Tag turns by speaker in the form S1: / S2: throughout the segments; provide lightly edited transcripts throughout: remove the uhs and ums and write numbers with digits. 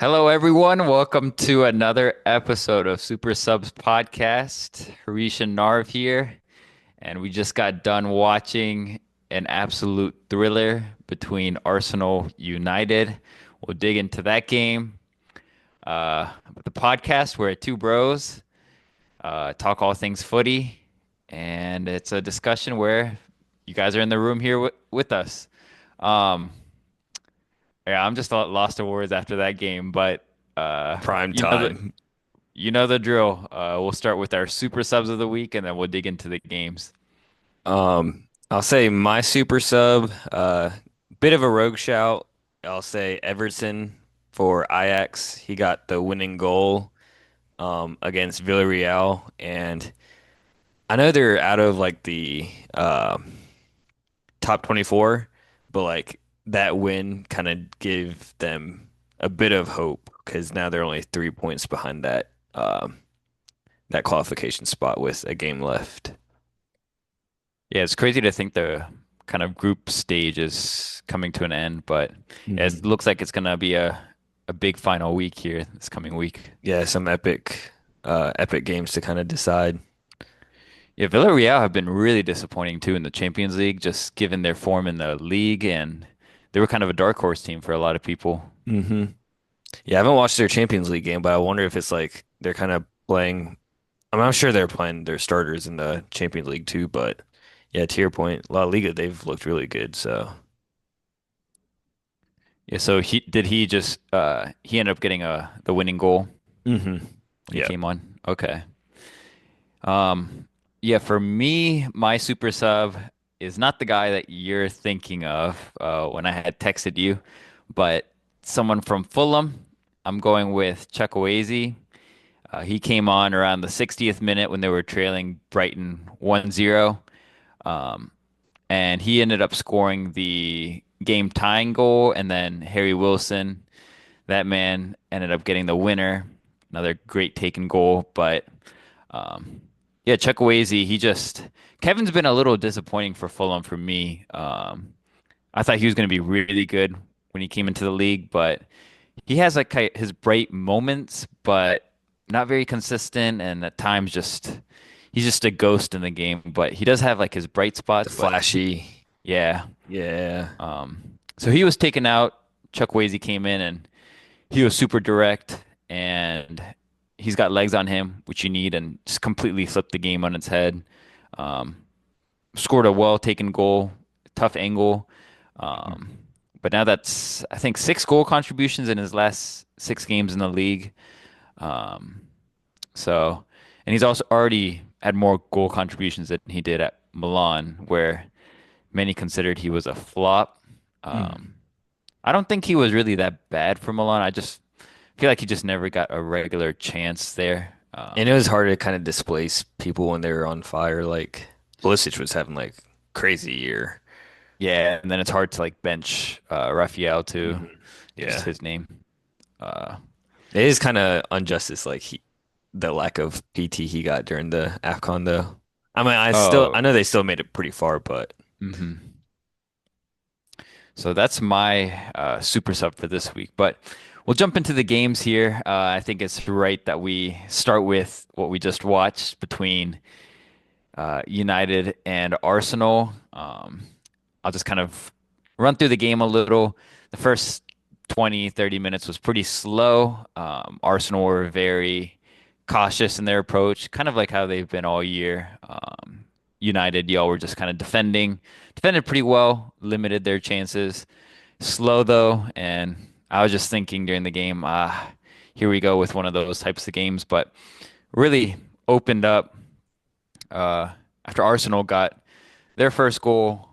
S1: Hello, everyone. Welcome to another episode of Super Subs Podcast. Harish and Narv here, and we just got done watching an absolute thriller between Arsenal United. We'll dig into that game. The podcast, we're two bros, talk all things footy, and it's a discussion where you guys are in the room here with us. Um, yeah, I'm just lost for words after that game, but
S2: Prime
S1: you know the
S2: time.
S1: You know the drill. We'll start with our super subs of the week and then we'll dig into the games.
S2: I'll say my super sub, bit of a rogue shout. I'll say Everton for Ajax. He got the winning goal against Villarreal, and I know they're out of like the top 24, but like that win kind of gave them a bit of hope because now they're only 3 points behind that qualification spot with a game left.
S1: Yeah, it's crazy to think the kind of group stage is coming to an end, but yeah, it looks like it's gonna be a big final week here this coming week.
S2: Yeah, some epic games to kind of decide.
S1: Yeah, Villarreal have been really disappointing too in the Champions League, just given their form in the league, and they were kind of a dark horse team for a lot of people.
S2: hmm Yeah, I haven't watched their Champions League game, but I wonder if it's like they're kind of playing. I'm sure they're playing their starters in the Champions League too, but yeah, to your point, La Liga, they've looked really good. So
S1: Yeah, so he just he ended up getting the winning goal
S2: hmm
S1: when he
S2: yeah.
S1: came on. Okay. Yeah, for me, my super sub is not the guy that you're thinking of when I had texted you, but someone from Fulham. I'm going with Chukwueze. He came on around the 60th minute when they were trailing Brighton 1-0, and he ended up scoring the game tying goal, and then Harry Wilson, that man, ended up getting the winner. Another great taken goal, but yeah, Chukwueze, Kevin's been a little disappointing for Fulham for me. I thought he was going to be really good when he came into the league, but he has like his bright moments, but not very consistent, and at times just he's just a ghost in the game. But he does have like his bright
S2: The
S1: spots. But
S2: flashy,
S1: yeah,
S2: yeah.
S1: so he was taken out. Chukwueze came in, and he was super direct, and he's got legs on him, which you need, and just completely flipped the game on its head. Um, Scored a well taken goal, tough angle. Um, but now that's, I think, six goal contributions in his last six games in the league. Um, so, and he's also already had more goal contributions than he did at Milan, where many considered he was a flop.
S2: Mm.
S1: Um, I don't think he was really that bad for Milan. I just feel like he just never got a regular chance there.
S2: And it was hard to kind of displace people when they were on fire. Like Pulisic was having like crazy year.
S1: Yeah, and then it's hard to like bench Raphael too,
S2: hmm
S1: just
S2: Yeah,
S1: his name. Uh,
S2: it is kind of injustice, like the lack of PT he got during the AFCON though. I mean, I
S1: oh,
S2: know they still made it pretty far, but
S1: hmm. So that's my super sub for this week. But we'll jump into the games here. I think it's right that we start with what we just watched between United and Arsenal. I'll just kind of run through the game a little. The first 20, 30 minutes was pretty slow. Arsenal were very cautious in their approach, kind of like how they've been all year. United, y'all were just kind of defended pretty well, limited their chances. Slow though, and I was just thinking during the game, here we go with one of those types of games, but really opened up uh, after Arsenal got their first goal.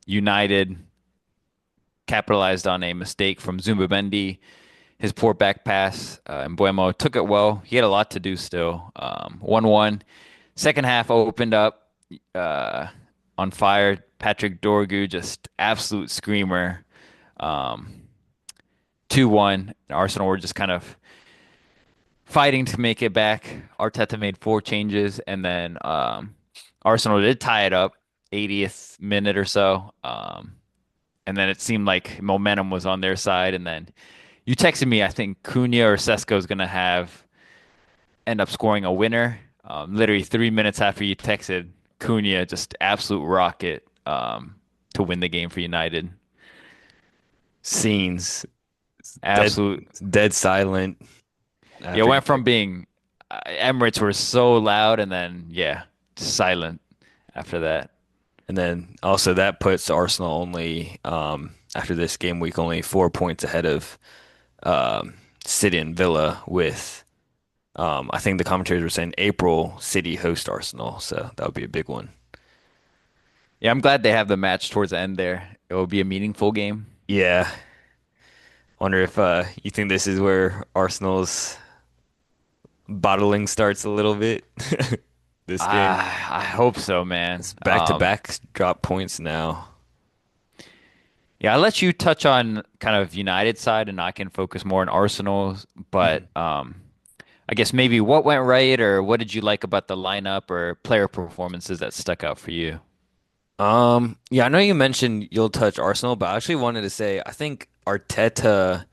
S1: United capitalized on a mistake from Zumbamendi, his poor back pass, and Buemo took it well. He had a lot to do still. 1-1. Second half opened up uh, on fire. Patrick Dorgu, just absolute screamer. Um, 2-1. Arsenal were just kind of fighting to make it back. Arteta made four changes, and then Arsenal did tie it up, 80th minute or so. And then it seemed like momentum was on their side, and then You texted me, I think Cunha or Sesko is gonna have end up scoring a winner. Literally 3 minutes after you texted, Cunha just absolute rocket to win the game for United.
S2: Scenes dead,
S1: Absolute.
S2: dead silent
S1: Yeah, it
S2: after he
S1: went from
S2: texted.
S1: being Emirates were so loud and then yeah, silent after that.
S2: And then also that puts Arsenal only after this game week only 4 points ahead of City and Villa with I think the commentators were saying April City host Arsenal, so that would be a big one.
S1: Yeah, I'm glad they have the match towards the end there. It will be a meaningful game.
S2: Yeah, wonder if you think this is where Arsenal's bottling starts a little bit this game.
S1: I hope so, man.
S2: It's back to back drop points now.
S1: Yeah, I'll let you touch on kind of United side and I can focus more on Arsenal's, but
S2: Mhm.
S1: I guess maybe what went right or what did you like about the lineup or player performances that stuck out for you?
S2: Yeah, I know you mentioned you'll touch Arsenal, but I actually wanted to say I think Arteta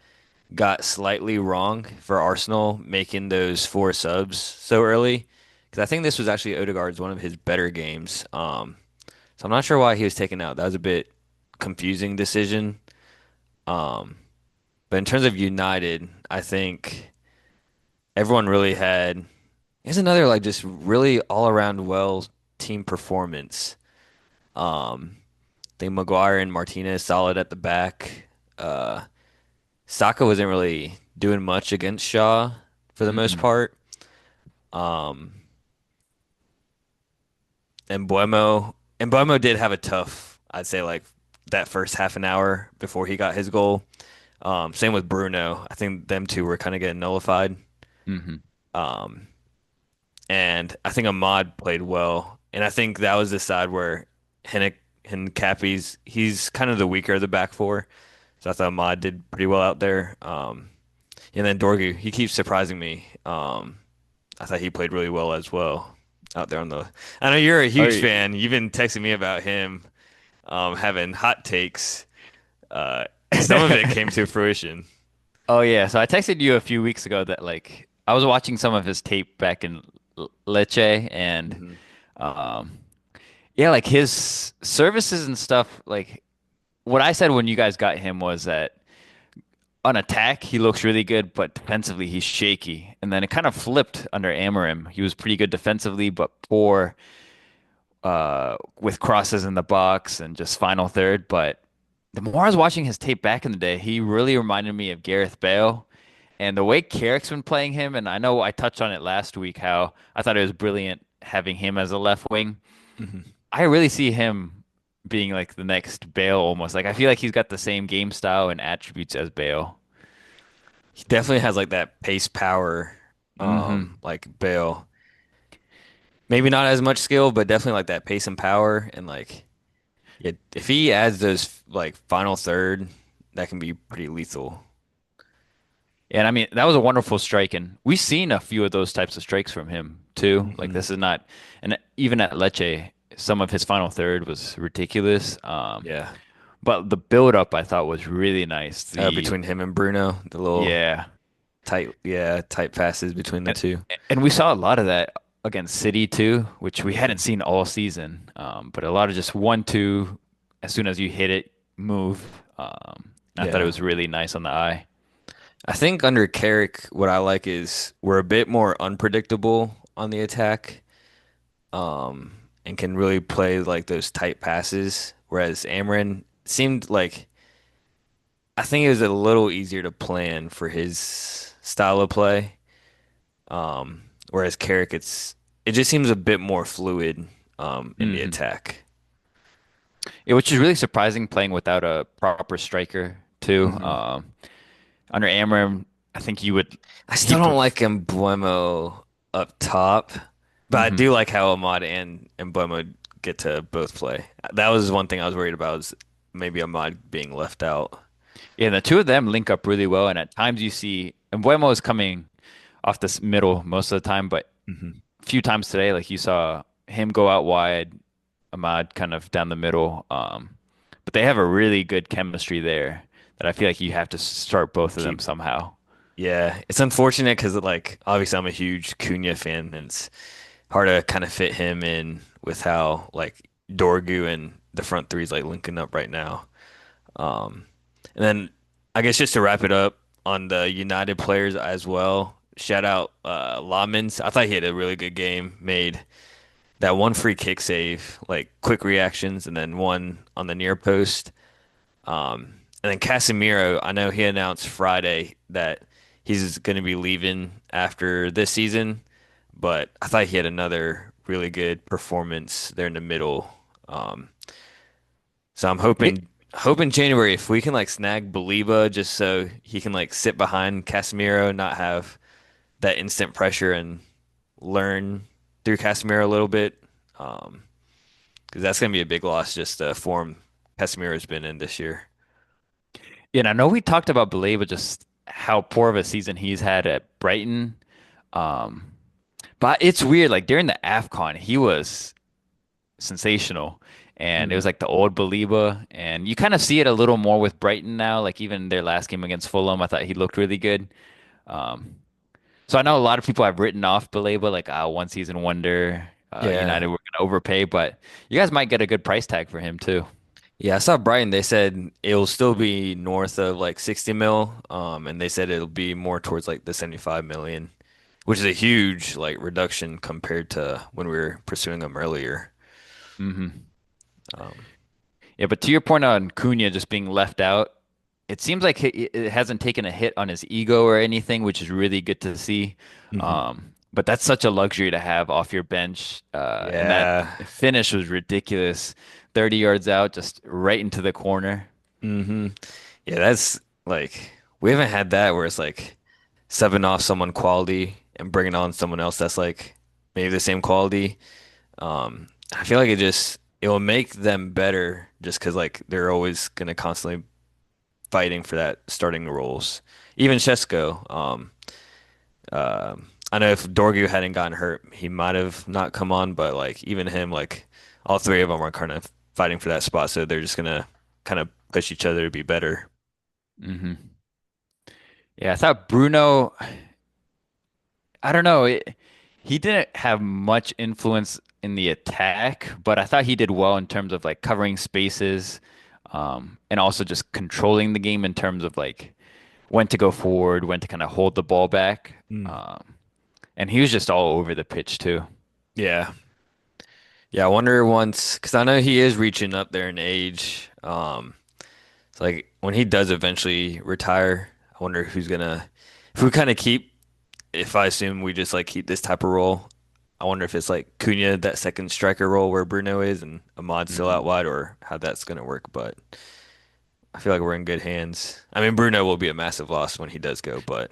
S2: got slightly wrong for Arsenal making those four subs so early because I think this was actually Odegaard's one of his better games. So I'm not sure why he was taken out. That was a bit confusing decision. Um, but in terms of United, I think everyone really had. Here's another like just really all around well team performance. I think Maguire and Martinez solid at the back. Uh, Saka wasn't really doing much against Shaw for the most
S1: Hmm.
S2: part. Um, and Buemo did have a tough, I'd say like that first half an hour before he got his goal. Same with Bruno. I think them two were kind of getting nullified.
S1: Hmm.
S2: Um, and I think Ahmad played well. And I think that was the side where Henrik and Cappy's he's kind of the weaker of the back four. So I thought Ahmad did pretty well out there. And then Dorgu, he keeps surprising me. I thought he played really well as well out there on the. I know you're a
S1: Oh,
S2: huge fan. You've been texting me about him having hot takes. Some of it came to fruition.
S1: oh yeah. So I texted you a few weeks ago that like I was watching some of his tape back in Lecce and
S2: Hmm.
S1: um yeah, like his services and stuff like what I said when you guys got him was that on attack, he looks really good, but defensively, he's shaky. And then it kind of flipped under Amarim. He was pretty good defensively, but poor with crosses in the box and just final third. But the more I was watching his tape back in the day, he really reminded me of Gareth Bale. And the way Carrick's been playing him, and I know I touched on it last week, how I thought it was brilliant having him as a left wing.
S2: Hmm.
S1: I really see him being like the next Bale almost. Like I feel like he's got the same game style and attributes as Bale.
S2: He definitely has like that pace power,
S1: Hmm.
S2: like Bale. Maybe not as much skill, but definitely like that pace and power. And like, yeah, if he adds those like final third, that can be pretty lethal.
S1: And I mean, that was a wonderful strike. And we've seen a few of those types of strikes from him too. Like
S2: Hmm.
S1: this is not, and even at Lecce, some of his final third was ridiculous.
S2: Yeah.
S1: But the build up I thought was really nice.
S2: Between him and Bruno, the little
S1: Yeah.
S2: tight passes between the
S1: And,
S2: two.
S1: and we saw a lot of that against City too, which we hadn't
S2: Mhm.
S1: seen all season. But a lot of just 1-2, as soon as you hit it, move. I thought it
S2: Yeah.
S1: was really nice on the eye.
S2: I think under Carrick, what I like is we're a bit more unpredictable on the attack, and can really play like those tight passes. Whereas Amrin seemed like I think it was a little easier to plan for his style of play. Whereas Carrick, it just seems a bit more fluid in the
S1: Hmm.
S2: attack.
S1: Yeah, which is really surprising playing without a proper striker too.
S2: Hmm.
S1: Under Amram, I think you would
S2: I
S1: he
S2: still don't
S1: pref
S2: like Embuemo up top, but I
S1: hmm
S2: do like how Ahmad and Embuemo get to both play. That was one thing I was worried about was maybe Ahmad being left out.
S1: Yeah, the two of them link up really well, and at times you see and Buemo is coming off this middle most of the time, but
S2: Hmm.
S1: a few times today, like you saw him go out wide, Ahmad kind of down the middle. But they have a really good chemistry there that I feel like you have to start both of them
S2: Keep
S1: somehow.
S2: Yeah, it's unfortunate because like obviously I'm a huge Cunha fan and it's hard to kind of fit him in with how like Dorgu and the front three is like linking up right now. Um, and then I guess just to wrap it up on the United players as well. Shout out Lamens. I thought he had a really good game. Made that one free kick save, like quick reactions, and then one on the near post. And then Casemiro, I know he announced Friday that he's going to be leaving after this season, but I thought he had another really good performance there in the middle. Um, so I'm
S1: Yeah,
S2: hoping January if we can like snag Baliba just so he can like sit behind Casemiro, not have that instant pressure and learn through Casemiro a little bit. Um, because that's going to be a big loss just the form Casemiro's been in this year.
S1: and I know we talked about Bale, but just how poor of a season he's had at Brighton. Um, but it's weird. Like during the AFCON, he was sensational. And it was
S2: Mm.
S1: like the old Baliba. And you kind of see it a little more with Brighton now. Like even their last game against Fulham, I thought he looked really good. Um, so I know a lot of people have written off Baliba, like one season wonder.
S2: Yeah.
S1: United were going to overpay, but you guys might get a good price tag for him too.
S2: Yeah, I saw Brighton. They said it'll still be north of like 60 mil. And they said it'll be more towards like the 75 million, which is a huge like reduction compared to when we were pursuing them earlier.
S1: Hmm.
S2: Um,
S1: Yeah, but to your point on Cunha just being left out, it seems like it hasn't taken a hit on his ego or anything, which is really good to see.
S2: mhm.
S1: But that's such a luxury to have off your bench. And that
S2: Yeah.
S1: finish was ridiculous. 30 yards out, just right into the corner.
S2: hmm Yeah, that's like we haven't had that where it's like subbing off someone quality and bringing on someone else that's like maybe the same quality. I feel like it will make them better just because like they're always gonna constantly fighting for that starting roles. Even Shesko, I know if Dorgu hadn't gotten hurt, he might have not come on, but like even him, like all three of them are kind of fighting for that spot, so they're just gonna kind of push each other to be better.
S1: Hmm. Yeah, I thought Bruno, I don't know, he didn't have much influence in the attack, but I thought he did well in terms of like covering spaces, and also just controlling the game in terms of like when to go forward, when to kind of hold the ball back.
S2: Mm.
S1: And he was just all over the pitch too.
S2: Yeah, yeah. I wonder once because I know he is reaching up there in age. It's like when he does eventually retire, I wonder who's gonna if we kind of keep if I assume we just like keep this type of role, I wonder if it's like Cunha, that second striker role where Bruno is and Ahmad's still out
S1: Hmm.
S2: wide or how that's gonna work. But I feel like we're in good hands. I mean, Bruno will be a massive loss when he does go, but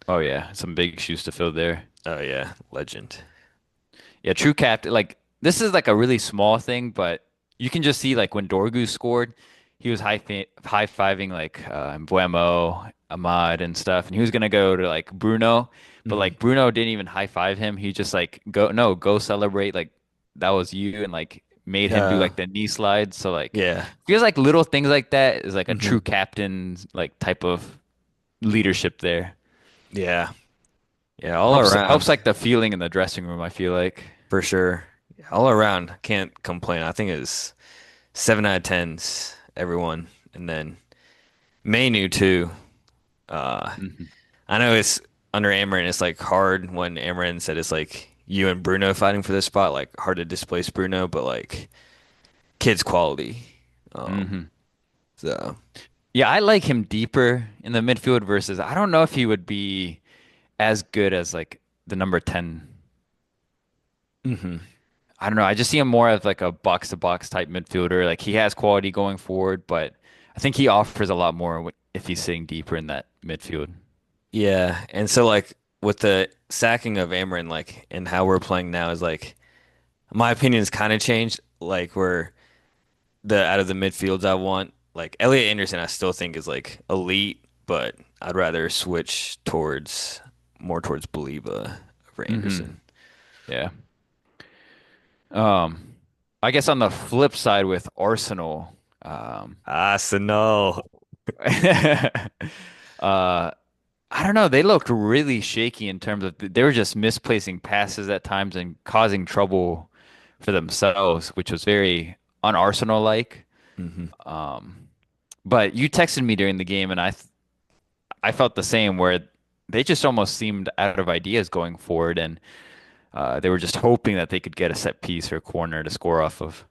S1: Oh yeah, some big shoes to fill there.
S2: oh yeah, legend.
S1: Yeah, true captain. Like this is like a really small thing, but you can just see like when Dorgu scored, he was high fiving like Mbuemo, Ahmad, and stuff, and he was gonna go to like Bruno, but
S2: Mm.
S1: like Bruno didn't even high five him. He just like go celebrate like that was you, and like made him do
S2: Uh,
S1: like the knee slide. So like
S2: yeah.
S1: feels like little things like that is like a true
S2: hmm
S1: captain like type of leadership there.
S2: Yeah. Yeah, all
S1: Helps
S2: around
S1: like the feeling in the dressing room, I feel like.
S2: for sure. Yeah, all around, can't complain. I think it's 7 out of 10s, everyone. And then Mainu too. Uh,
S1: Mhm.
S2: I know it's under Amarin, it's like hard when Amarin said it's like you and Bruno fighting for this spot, like hard to displace Bruno, but like kids quality. Um,
S1: Hmm.
S2: so
S1: Yeah, I like him deeper in the midfield versus I don't know if he would be as good as like the number 10.
S2: hmm
S1: I don't know. I just see him more as like a box to box type midfielder. Like he has quality going forward, but I think he offers a lot more if he's sitting deeper in that midfield.
S2: yeah, and so like with the sacking of Amarin, like and how we're playing now is like my opinion's kind of changed. Like where the out of the midfields I want, like Elliot Anderson, I still think is like elite, but I'd rather switch towards more towards Baliba over
S1: Hmm.
S2: Anderson.
S1: Yeah. Um, I guess on the flip side with Arsenal,
S2: Arsenal.
S1: Uh, I don't know. They looked really shaky in terms of they were just misplacing passes at times and causing trouble for themselves, which was very un-Arsenal-like.
S2: Hmm.
S1: Um, but you texted me during the game, and I felt the same, where they just almost seemed out of ideas going forward, and they were just hoping that they could get a set piece or corner to score off of.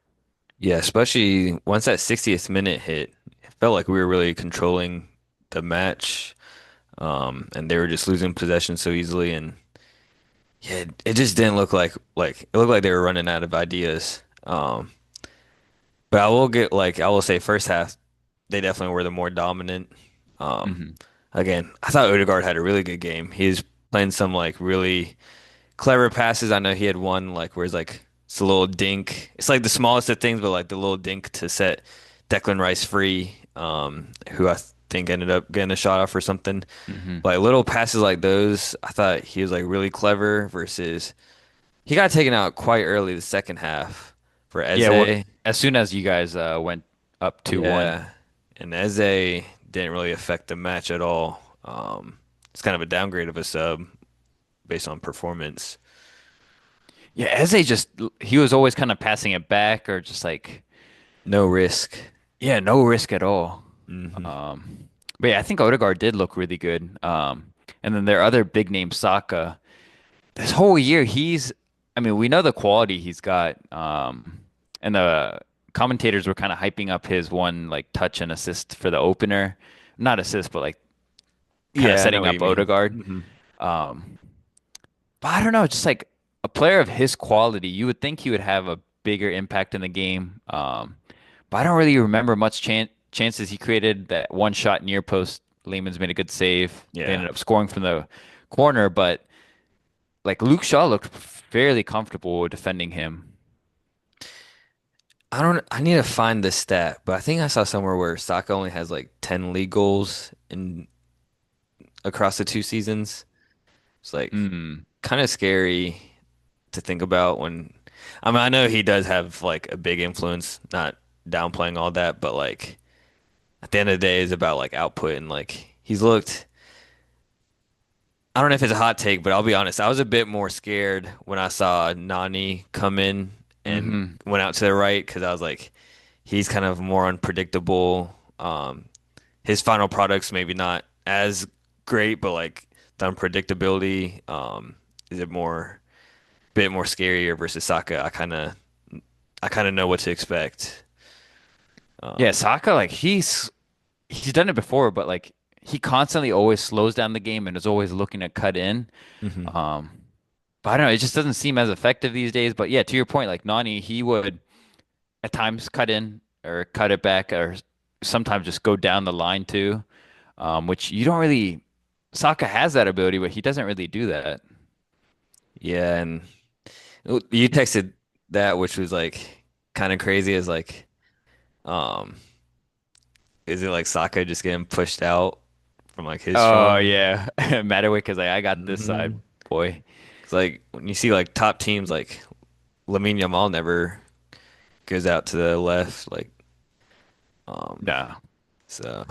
S2: Yeah, especially once that 60th minute hit, it felt like we were really controlling the match. And they were just losing possession so easily, and yeah, it just didn't look like it looked like they were running out of ideas. But I will say first half they definitely were the more dominant. Um,
S1: Hmm.
S2: Again, I thought Odegaard had a really good game. He's playing some like really clever passes. I know he had one like where it's like it's a little dink. It's like the smallest of things, but like the little dink to set Declan Rice free, who I think ended up getting a shot off or something.
S1: Hmm.
S2: Like little passes like those, I thought he was like really clever versus he got taken out quite early the second half for
S1: Yeah, well,
S2: Eze.
S1: as soon as you guys went up 2-1.
S2: Yeah. And Eze didn't really affect the match at all. It's kind of a downgrade of a sub based on performance.
S1: Yeah, Eze just he was always kind of passing it back or just like
S2: No risk.
S1: yeah, no risk at all.
S2: Hmm.
S1: But yeah, I think Odegaard did look really good. And then their other big name Saka. This whole year I mean, we know the quality he's got. And the commentators were kind of hyping up his one like touch and assist for the opener. Not assist, but like kind of
S2: Yeah, I know
S1: setting
S2: what you
S1: up
S2: mean.
S1: Odegaard.
S2: Hmm.
S1: Um, but I don't know, just like a player of his quality, you would think he would have a bigger impact in the game. But I don't really remember much chances he created. That one shot near post, Lehman's made a good save. They
S2: Yeah.
S1: ended up scoring from the corner, but like Luke Shaw looked fairly comfortable defending him.
S2: I need to find the stat, but I think I saw somewhere where Saka only has like 10 league goals in across the two seasons. It's like
S1: Mm.
S2: kind of scary to think about when I mean I know he does have like a big influence, not downplaying all that, but like at the end of the day it's about like output and like he's looked I don't know if it's a hot take, but I'll be honest, I was a bit more scared when I saw Nani come in and
S1: Hmm.
S2: went out to the right because I was like he's kind of more unpredictable. His final product's maybe not as great, but like the unpredictability is it more bit more scarier versus Saka. I kind of know what to expect.
S1: Yeah,
S2: Um,
S1: Saka, like he's done it before, but like he constantly always slows down the game and is always looking to cut in.
S2: mhm.
S1: Um, but I don't know, it just doesn't seem as effective these days. But yeah, to your point, like Nani, he would at times cut in or cut it back or sometimes just go down the line too. Which you don't really Saka has that ability, but he doesn't really do that.
S2: Yeah, and you texted that, which was like kind of crazy. Is like, um, is it like Saka just getting pushed out from like his
S1: Oh
S2: strong?
S1: yeah, Madwick is like I got this side,
S2: Hmm.
S1: boy.
S2: It's like when you see like top teams like Lamine Yamal never goes out to the left, like
S1: No.
S2: so.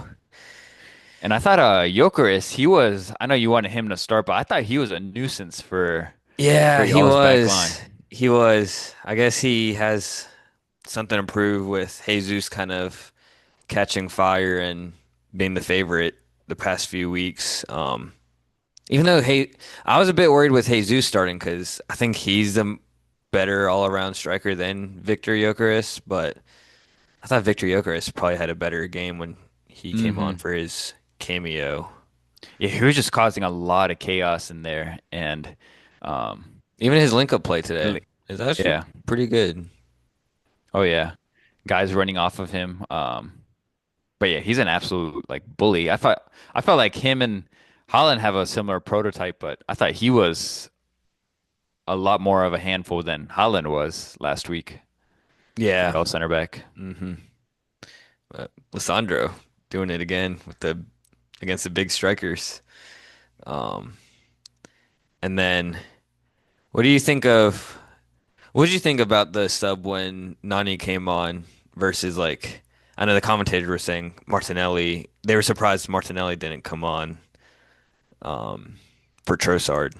S1: And I thought Gyökeres, I know you wanted him to start, but I thought he was a nuisance for
S2: Yeah, he
S1: y'all's back
S2: was.
S1: line.
S2: He was. I guess he has something to prove with Jesus kind of catching fire and being the favorite the past few weeks. Even though I was a bit worried with Jesus starting because I think he's a better all-around striker than Victor Gyökeres, but I thought Victor Gyökeres probably had a better game when he came on
S1: Hmm.
S2: for his cameo.
S1: Yeah, he was just causing a lot of chaos in there, and um,
S2: Even his link-up play today
S1: li-
S2: is actually
S1: yeah,
S2: pretty good.
S1: oh yeah, guys running off of him. But yeah, he's an absolute like bully. I felt like him and Holland have a similar prototype, but I thought he was a lot more of a handful than Holland was last week for
S2: Yeah.
S1: y'all center back.
S2: Hmm. Lissandro doing it again with the against the big strikers. Um, and then what do you think of what did you think about the sub when Nani came on versus like I know the commentators were saying Martinelli. They were surprised Martinelli didn't come on um, for Trossard.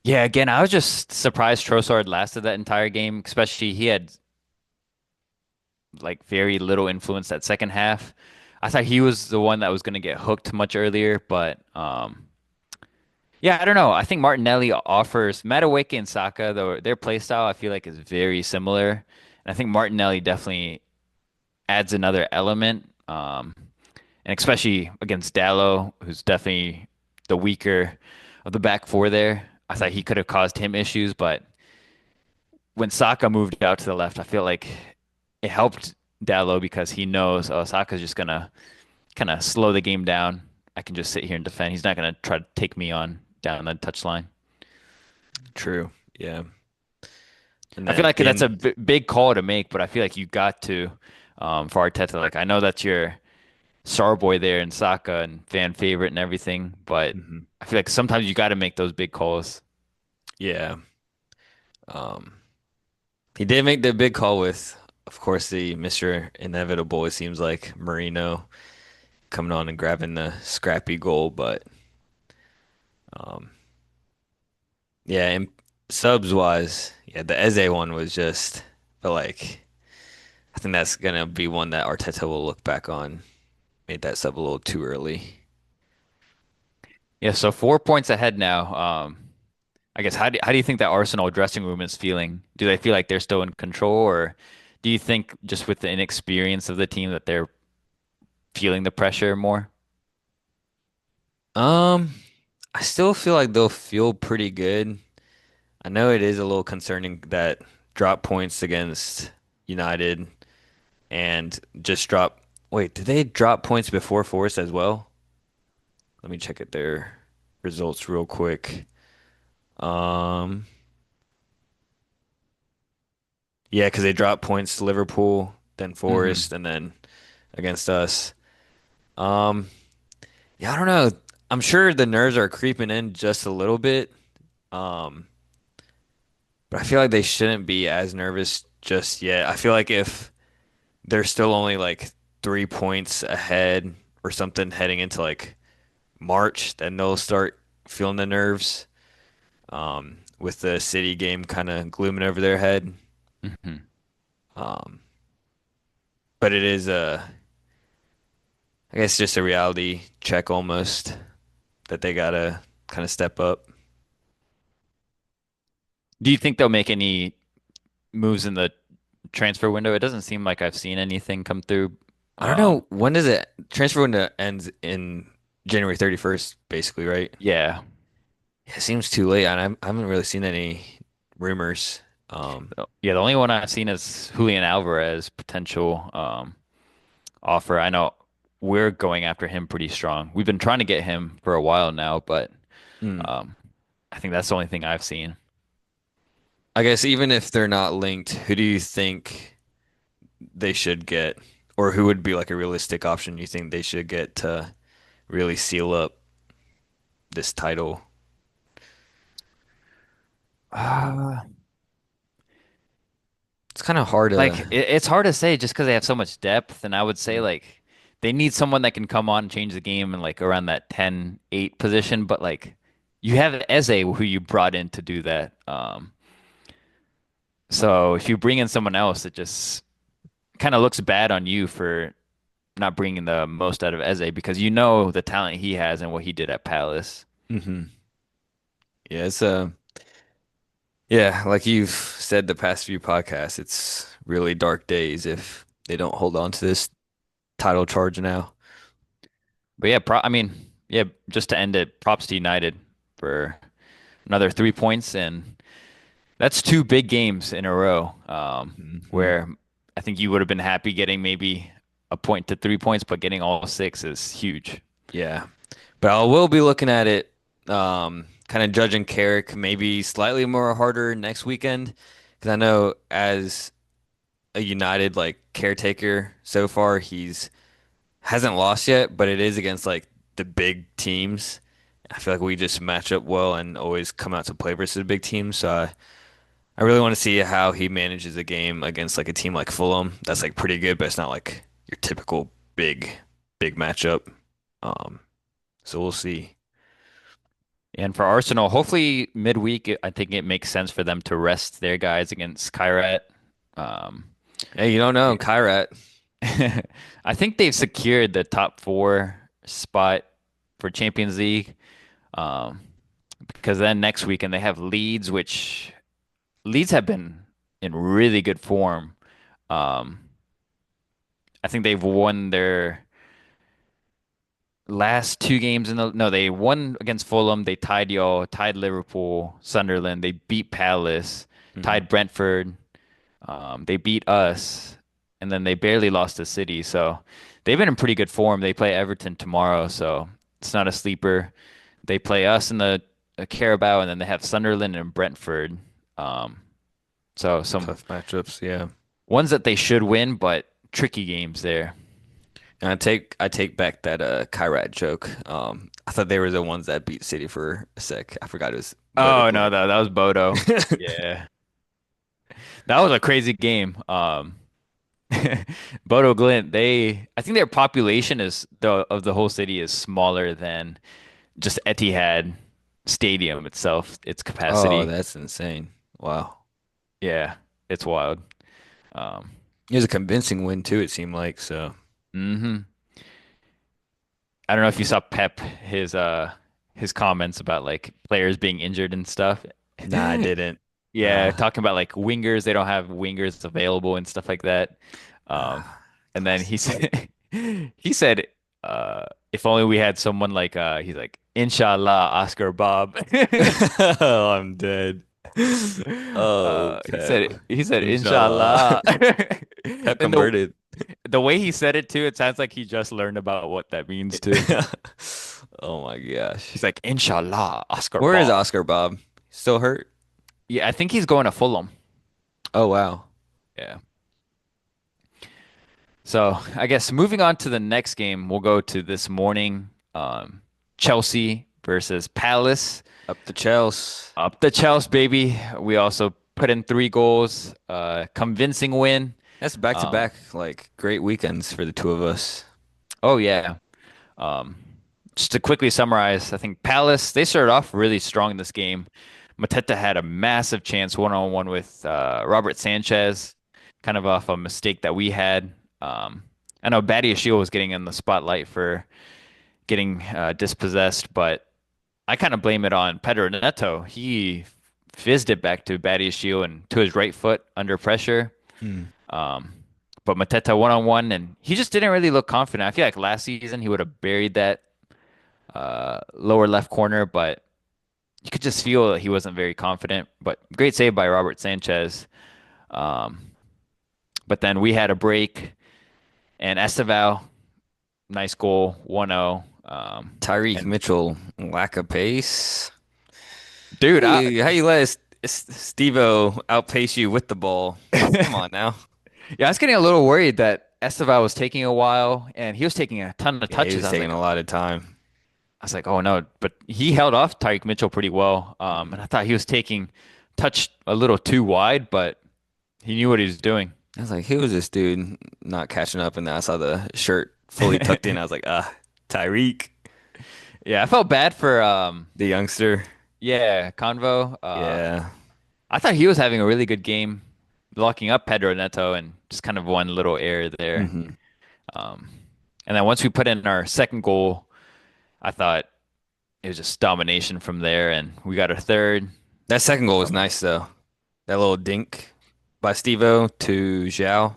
S1: Yeah, again, I was just surprised Trossard lasted that entire game, especially he had like very little influence that second half. I thought he was the one that was going to get hooked much earlier, but yeah, I don't know. I think Martinelli offers Madueke and Saka, though their play style I feel like is very similar. And I think Martinelli definitely adds another element. And especially against Dallo, who's definitely the weaker of the back four there. I thought he
S2: Mhm.
S1: could have caused him issues, but when Saka moved out to the left, I feel like it helped Dallo because he knows, oh, Saka's just gonna kind of slow the game down. I can just sit here and defend. He's not gonna try to take me on down the touchline.
S2: True. Yeah. And
S1: I feel
S2: then
S1: like that's a
S2: in
S1: big call to make, but I feel like you got to for Arteta. Like I know that's your star boy there in Saka and fan favorite and everything, but
S2: Mhm.
S1: I feel like sometimes you got to make those big calls.
S2: Yeah. Um, he did make the big call with, of course, the Mr. Inevitable, it seems like Marino coming on and grabbing the scrappy goal, but um, yeah, and subs wise, yeah, the Eze one was just felt like I think that's gonna be one that Arteta will look back on. Made that sub a little too early.
S1: Yeah, so 4 points ahead now. I guess how do you think that Arsenal dressing room is feeling? Do they feel like they're still in control, or do you think just with the inexperience of the team that they're feeling the pressure more?
S2: Um, I still feel like they'll feel pretty good. I know it is a little concerning that drop points against United and just drop. Wait, did they drop points before Forest as well? Let me check their results real quick. Um, yeah, because they dropped points to Liverpool, then
S1: Hmm.
S2: Forest, and then against us. Um, yeah, I don't know. I'm sure the nerves are creeping in just a little bit. Um, but I feel like they shouldn't be as nervous just yet. I feel like if they're still only like 3 points ahead or something heading into like March, then they'll start feeling the nerves. With the City game kind of glooming over their head.
S1: Hmm.
S2: Um, but it is I guess just a reality check almost that they gotta kind of step up.
S1: Do you think they'll make any moves in the transfer window? It doesn't seem like I've seen anything come through.
S2: I don't
S1: Um,
S2: know when does it transfer window ends in January 31st, basically, right?
S1: yeah.
S2: Yeah, it seems too late, and I haven't really seen any rumors. Um,
S1: Yeah, the only one I've seen is Julian Alvarez potential offer. I know we're going after him pretty strong. We've been trying to get him for a while now, but
S2: hmm.
S1: um, I think that's the only thing I've seen.
S2: I guess even if they're not linked, who do you think they should get, or who would be like a realistic option you think they should get to really seal up this title?
S1: Uh,
S2: It's kind of hard
S1: like
S2: to.
S1: it's hard to say just because they have so much depth, and I would say
S2: Mm.
S1: like they need someone that can come on and change the game and like around that 10-8 position, but like you have Eze who you brought in to do that. So if you bring in someone else, it just kind of looks bad on you for not bringing the most out of Eze because you know the talent he has and what he did at Palace.
S2: Hmm. Yeah, it's yeah, like you've said the past few podcasts, it's really dark days if they don't hold on to this title charge now.
S1: But yeah, I mean, yeah, just to end it, props to United for another 3 points, and that's two big games in a row.
S2: Hmm.
S1: Where I think you would have been happy getting maybe a point to 3 points, but getting all six is huge.
S2: Yeah. But I will be looking at it, kind of judging Carrick maybe slightly more harder next weekend. Because I know as a United like caretaker so far, he's hasn't lost yet, but it is against like the big teams. I feel like we just match up well and always come out to play versus big teams. So I really want to see how he manages a game against like a team like Fulham. That's like pretty good, but it's not like your typical big matchup. Um, so we'll see.
S1: And for Arsenal, hopefully midweek, I think it makes sense for them to rest their guys against Kairat. Um,
S2: Hey, you don't know, Kyrat.
S1: I think they've secured the top four spot for Champions League. Um, because then next weekend they have Leeds, which Leeds have been in really good form. Um, I think they've won their last two games in the no, they won against Fulham, they tied y'all, tied Liverpool, Sunderland, they beat Palace,
S2: Mhm.
S1: tied Brentford, they beat us, and then they barely lost to City. So they've been in pretty good form. They play Everton tomorrow, so it's not a sleeper. They play us in the Carabao, and then they have Sunderland and Brentford. Um, so some
S2: Tough matchups, yeah.
S1: ones that they should win, but tricky games there.
S2: And I take back that Kyrat joke. I thought they were the ones that beat City for a sec. I forgot it was Bodo
S1: Oh no,
S2: Glimt.
S1: that was Bodo. Yeah, that was a crazy game. Bodo Glint, I think their population is of the whole city is smaller than just Etihad Stadium itself, its
S2: Oh,
S1: capacity.
S2: that's insane. Wow.
S1: Yeah, it's wild. Um,
S2: It was a convincing win too, it seemed like. So,
S1: hmm I don't know if you saw Pep his comments about like players being injured and stuff.
S2: nah, I didn't.
S1: Yeah,
S2: Nah.
S1: talking about like wingers, they don't have wingers available and stuff like that. Um, and then he
S2: Classic.
S1: said he said if only we had someone like he's like Inshallah Oscar Bob.
S2: Oh, I'm dead. Oh, Pep.
S1: He said
S2: Inshallah.
S1: Inshallah.
S2: Pep
S1: And
S2: converted.
S1: the way he said it too, it sounds like he just learned about what that means too.
S2: Oh my gosh.
S1: He's like Inshallah Oscar
S2: Where is
S1: Bob.
S2: Oscar Bob? Still hurt?
S1: Yeah, I think he's going to Fulham.
S2: Oh wow.
S1: Yeah. So I guess moving on to the next game, we'll go to this morning. Chelsea versus Palace.
S2: Up the Chelsea.
S1: Up the Chelsea, baby. We also put in 3 goals. Convincing win.
S2: That's back to
S1: Um,
S2: back, like great weekends for the two of us.
S1: oh yeah. Um, just to quickly summarize, I think Palace, they started off really strong in this game. Mateta had a massive chance one-on-one with Robert Sanchez, kind of off a mistake that we had. I know Badiashile was getting in the spotlight for getting dispossessed, but I kind of blame it on Pedro Neto. He fizzed it back to Badiashile and to his right foot under pressure.
S2: Hmm.
S1: Um, but Mateta one-on-one, and he just didn't really look confident. I feel like last season he would have buried that lower left corner, but you could just feel that he wasn't very confident. But great save by Robert Sanchez. Um, but then we had a break, and Estevão, nice goal, 1-0.
S2: Tyreek
S1: And
S2: Mitchell, lack of pace.
S1: dude,
S2: How you let Steve-O outpace you with the ball? Come on now.
S1: yeah, I was getting a little worried that Estevão was taking a while, and he was taking a ton of
S2: Yeah, he
S1: touches.
S2: was taking a lot of time.
S1: Oh no, but he held off Tyreek Mitchell pretty well. And I thought he was taking touch a little too wide, but he knew what he was doing.
S2: I was like, who is this dude not catching up? And then I saw the shirt fully tucked in. I was like, Tyreek,
S1: Yeah, I felt bad for
S2: the youngster.
S1: yeah, Convo.
S2: Yeah.
S1: I thought he was having a really good game, locking up Pedro Neto and just kind of one little error there.
S2: Hmm.
S1: Um, and then once we put in our second goal, I thought it was just domination from there, and we got our third.
S2: That second goal was nice though. That little dink by Steve-O to Zhao.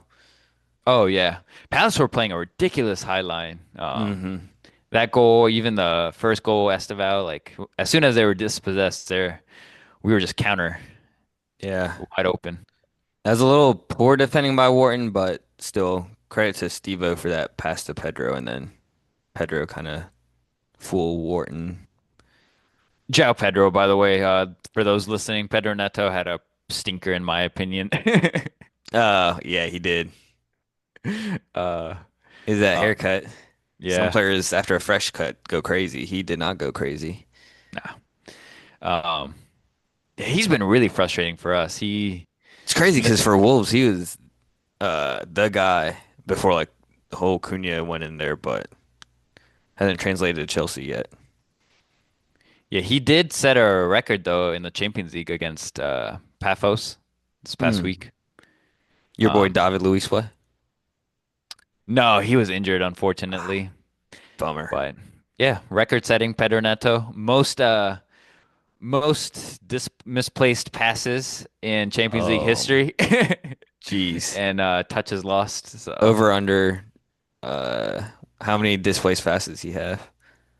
S1: Oh yeah, Palace were playing a ridiculous high line.
S2: Hmm.
S1: That goal, even the first goal, Estevao, like as soon as they were dispossessed, there we were just counter
S2: Yeah.
S1: wide open.
S2: That was a little poor defending by Wharton, but still credit to Steve-O for that pass to Pedro, and then Pedro kind of fool Wharton.
S1: João Pedro, by the way, for those listening, Pedro Neto had a stinker in my opinion.
S2: Yeah, he did.
S1: uh,
S2: Is that
S1: uh,
S2: haircut? Some
S1: yeah,
S2: players after a fresh cut go crazy. He did not go crazy.
S1: nah. Um, He's been really frustrating for us.
S2: It's crazy
S1: He's
S2: because
S1: missing.
S2: for Wolves, he was the guy before like the whole Cunha went in there, but hasn't translated to Chelsea yet.
S1: Yeah, he did set a record though in the Champions League against Paphos this past
S2: Mm.
S1: week.
S2: Your boy
S1: Um,
S2: David Luiz play?
S1: no, he was injured unfortunately,
S2: Bummer.
S1: but yeah, record-setting Pedro Neto. Most misplaced passes in Champions League
S2: Um,
S1: history,
S2: Jeez.
S1: and touches lost. So
S2: Over under uh how many displaced passes he have?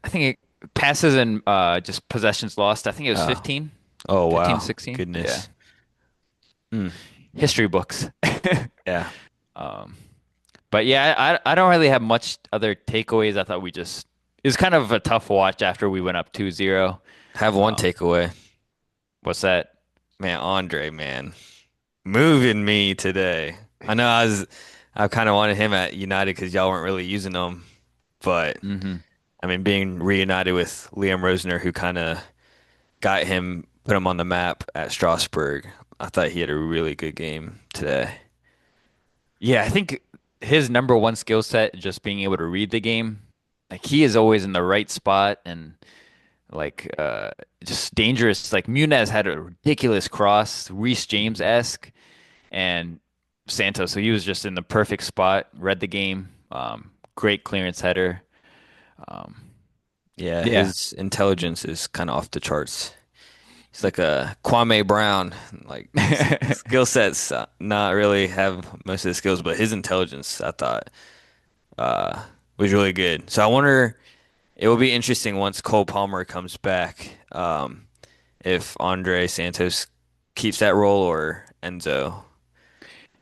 S1: I think passes and just possessions lost. I think it was
S2: Oh.
S1: 15,
S2: Oh
S1: 15 to
S2: wow.
S1: 16. Yeah,
S2: Goodness. Hmm.
S1: history books.
S2: Yeah.
S1: Um, but yeah, I don't really have much other takeaways. I thought it was kind of a tough watch after we went up 2-0.
S2: Have one
S1: Um,
S2: takeaway.
S1: what's that?
S2: Man, Andre, man. Moving me today. I kind of wanted him at United because y'all weren't really using him, but
S1: Hmm.
S2: I mean, being reunited with Liam Rosner, who kind of got him, put him on the map at Strasbourg. I thought he had a really good game today.
S1: Yeah, I think his number one skill set is just being able to read the game. Like he is always in the right spot and like just dangerous. Like Muniz had a ridiculous cross, Reece James-esque, and Santos. So he was just in the perfect spot, read the game. Great clearance header. Um,
S2: Yeah,
S1: yeah.
S2: his intelligence is kind of off the charts. He's like a Kwame Brown, like skill sets, not really have most of the skills, but his intelligence, I thought, uh, was really good. So I wonder, it will be interesting once Cole Palmer comes back, if Andre Santos keeps that role or Enzo.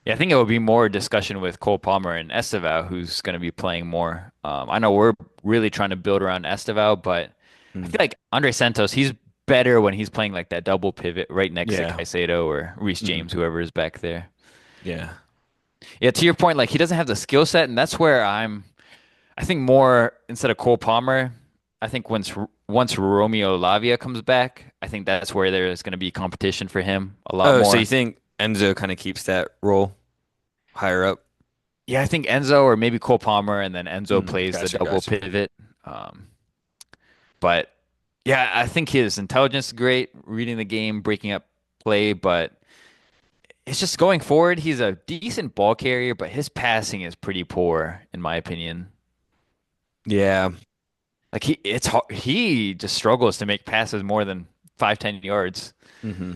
S1: Yeah, I think it would be more discussion with Cole Palmer and Estevão, who's going to be playing more. I know we're really trying to build around Estevão, but I
S2: Hmm.
S1: feel like Andrey Santos, he's better when he's playing like that double pivot right next to
S2: Yeah.
S1: Caicedo or Reece
S2: Hmm.
S1: James, whoever is back there.
S2: Yeah.
S1: Yeah, to your point, like he doesn't have the skill set, and that's where I think more instead of Cole Palmer, I think once Romeo Lavia comes back, I think that's where there's going to be competition for him a lot
S2: Oh, so you
S1: more.
S2: think Enzo kind of keeps that role higher up?
S1: Yeah, I think Enzo or maybe Cole Palmer, and then Enzo plays the
S2: Gotcha,
S1: double
S2: gotcha.
S1: pivot. Um, but yeah, I think his intelligence is great, reading the game, breaking up play, but it's just going forward. He's a decent ball carrier, but his passing is pretty poor, in my opinion.
S2: Yeah.
S1: Like he just struggles to make passes more than 5, 10 yards.
S2: Hmm.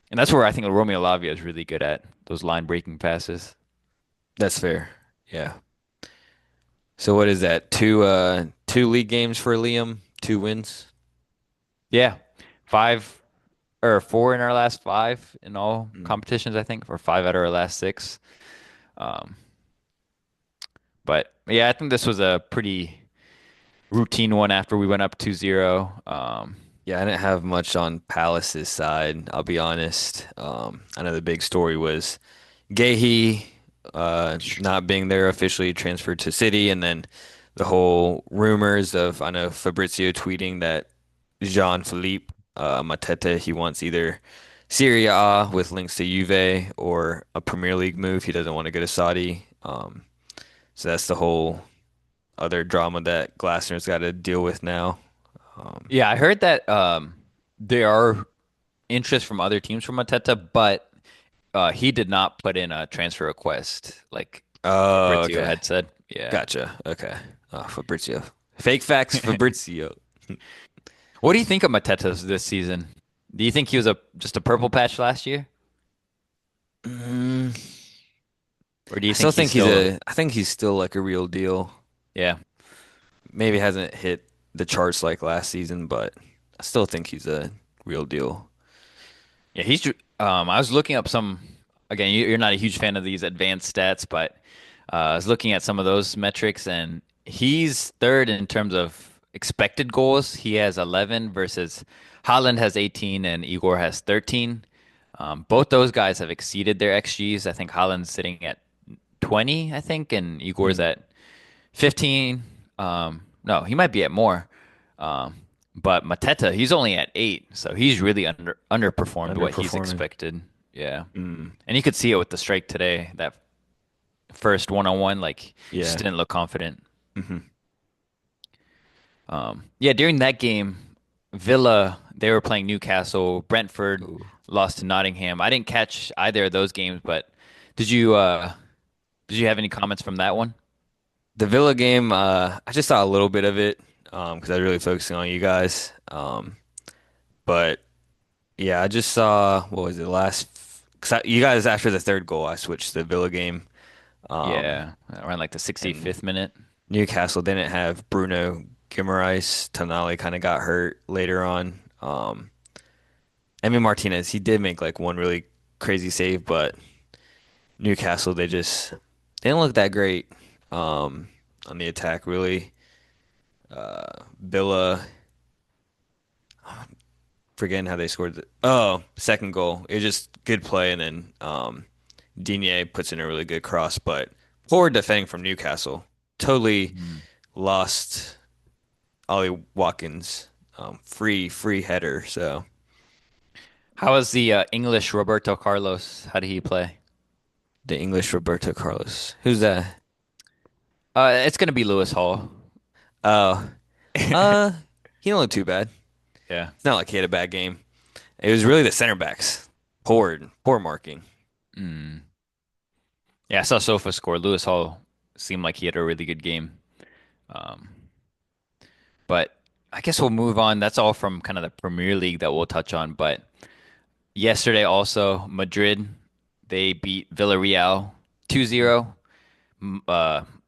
S1: And that's where I think Romeo Lavia is really good at those line breaking passes.
S2: That's fair. Yeah. So what is that? Two league games for Liam, two wins.
S1: Yeah. Five or four in our last five in all
S2: Mm.
S1: competitions, I think, or five out of our last six. Um, but yeah, I think this was a pretty routine one after we went up 2-0.
S2: Yeah, I didn't have much on Palace's side, I'll be honest. I know the big story was Gahey not being there officially transferred to City, and then the whole rumors of I know Fabrizio tweeting that Jean-Philippe Mateta he wants either Serie A with links to Juve or a Premier League move. He doesn't want to go to Saudi. So that's the whole other drama that Glasner's got to deal with now. Um,
S1: Yeah, I heard that there are interest from other teams from Mateta, but he did not put in a transfer request like
S2: oh,
S1: Fabrizio
S2: okay.
S1: had said. Yeah.
S2: Gotcha. Okay. Fabrizio. Fake facts, Fabrizio.
S1: What do you think of Mateta's this season? Do you think he was a just a purple patch last year,
S2: Mm,
S1: or do you
S2: I
S1: think
S2: still
S1: he's
S2: think
S1: still?
S2: I think he's still like a real deal.
S1: Yeah,
S2: Maybe hasn't hit the charts like last season, but I still think he's a real deal.
S1: yeah. I was looking up some. Again, you're not a huge fan of these advanced stats, but I was looking at some of those metrics, and he's third in terms of expected goals. He has 11 versus Haaland has 18 and Igor has 13. Both those guys have exceeded their XGs. I think Haaland's sitting at 20, I think, and Igor's
S2: Mm.
S1: at 15. No, he might be at more. Um, But Mateta, he's only at 8, so he's really underperformed what he's
S2: Underperforming.
S1: expected. Yeah.
S2: Mm,
S1: And you could see it with the strike today. That first one-on-one, like he just
S2: yeah.
S1: didn't look confident.
S2: Hmm.
S1: Yeah, during that game, Villa, they were playing Newcastle. Brentford
S2: Ooh.
S1: lost to Nottingham. I didn't catch either of those games, but did you did you have any comments from that one?
S2: The Villa game, I just saw a little bit of it because I was really focusing on you guys. But yeah, I just saw what was it last? Cause you guys after the third goal, I switched to the Villa game. Um,
S1: Yeah, around like the
S2: and
S1: 65th minute.
S2: Newcastle didn't have Bruno Guimaraes. Tonali kind of got hurt later on. Emi Martinez, he did make like one really crazy save, but Newcastle they just didn't look that great on the attack really. Villa, forgetting how they scored second goal. It was just good play, and then Digne puts in a really good cross, but poor defending from Newcastle. Totally
S1: Mm.
S2: lost Ollie Watkins free header. So
S1: How was the English Roberto Carlos? How did he play?
S2: the English Roberto Carlos. Who's that?
S1: It's gonna be Lewis Hall.
S2: Oh, uh, he didn't look too bad.
S1: Yeah.
S2: It's not like he had a bad game. It was really the center backs. Poor marking.
S1: Mm. Yeah, I saw Sofa score. Lewis Hall seemed like he had a really good game. Um, but I guess we'll move on. That's all from kind of the Premier League that we'll touch on. But yesterday also, Madrid, they beat Villarreal 2-0.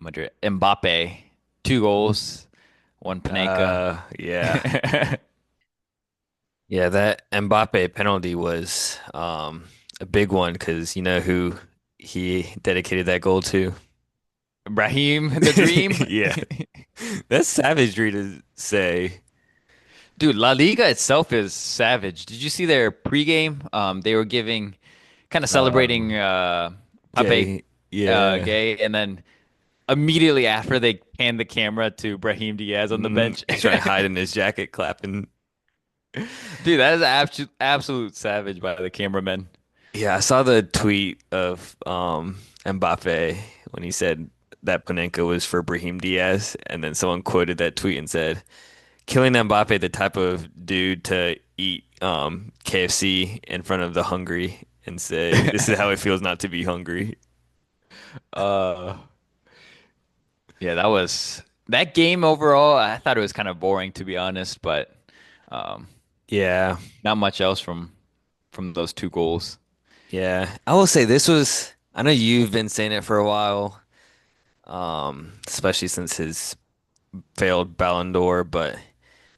S1: Madrid, Mbappé, 2 goals, one Panenka.
S2: Yeah. Yeah, that Mbappe penalty was a big one because you know who he dedicated that goal to?
S1: Brahim, the Dream.
S2: Yeah. That's savagery to say.
S1: Dude, La Liga itself is savage. Did you see their pregame? They were giving, kind of celebrating Pape
S2: Gay. Yeah.
S1: Gay, and then immediately after they hand the camera to Brahim Diaz on the bench.
S2: He's trying to hide in his jacket, clapping.
S1: Dude, that is absolute savage by the cameraman.
S2: Yeah, I saw the tweet of Mbappe when he said that Panenka was for Brahim Diaz, and then someone quoted that tweet and said, "Killing Mbappe, the type of dude to eat KFC in front of the hungry and say, this is how it feels not to be hungry."
S1: Uh, yeah, that game overall. I thought it was kind of boring to be honest, but um,
S2: Yeah,
S1: not much else from those 2 goals.
S2: yeah. I will say this was, I know you've been saying it for a while, especially since his failed Ballon d'Or, but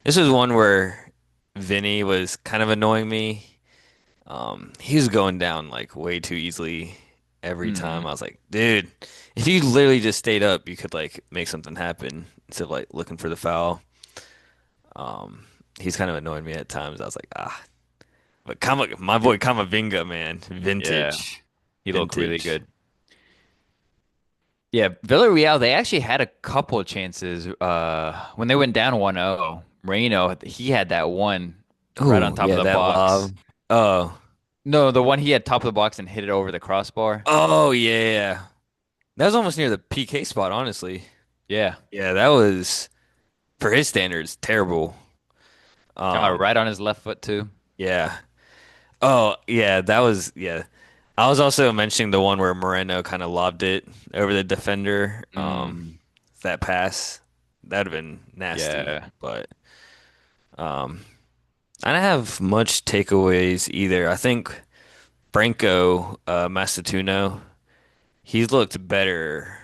S2: this was one where Vinny was kind of annoying me. He was going down like way too easily every time.
S1: Mm,
S2: I was like, dude, if you literally just stayed up, you could like make something happen instead of like looking for the foul. Um, he's kind of annoying me at times. I was like, ah, but my boy Kamavinga, man,
S1: yeah,
S2: vintage,
S1: he looked really
S2: vintage.
S1: good. Yeah, Villarreal, they actually had a couple of chances when they went down 1-0. Moreno, he had that one right on
S2: Oh
S1: top of
S2: yeah,
S1: the
S2: that
S1: box.
S2: lob. Oh,
S1: No, the one he had top of the box and hit it over the crossbar.
S2: oh yeah, that was almost near the PK spot, honestly.
S1: Yeah.
S2: Yeah, that was for his standards terrible. Um,
S1: Right on his left foot too.
S2: yeah. Oh, yeah, that was yeah. I was also mentioning the one where Moreno kind of lobbed it over the defender.
S1: Mm,
S2: That pass, that'd have been nasty.
S1: yeah.
S2: But um, I don't have much takeaways either. I think Franco Masatuno, he's looked better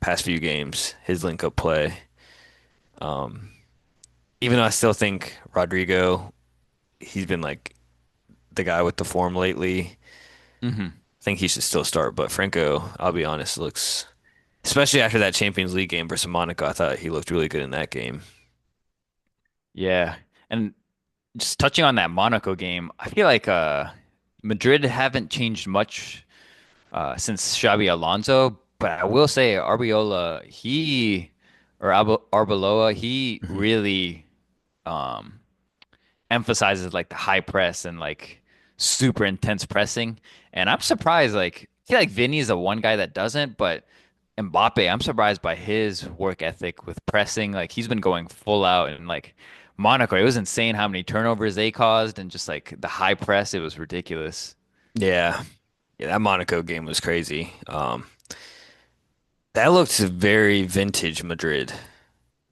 S2: past few games. His link up play, even though I still think Rodrigo, he's been like the guy with the form lately.
S1: Hmm.
S2: Think he should still start, but Franco, I'll be honest, looks especially after that Champions League game versus Monaco, I thought he looked really good in that game.
S1: Yeah. And just touching on that Monaco game, I feel like Madrid haven't changed much since Xabi Alonso, but I will say Arbeloa, he really um emphasizes like the high press and like super intense pressing. And I'm surprised, like, I feel like Vinny is the one guy that doesn't, but Mbappe, I'm surprised by his work ethic with pressing. Like, he's been going full out and like Monaco, it was insane how many turnovers they caused and just like the high press, it was ridiculous.
S2: Yeah. Yeah, that Monaco game was crazy. That looked very vintage Madrid, that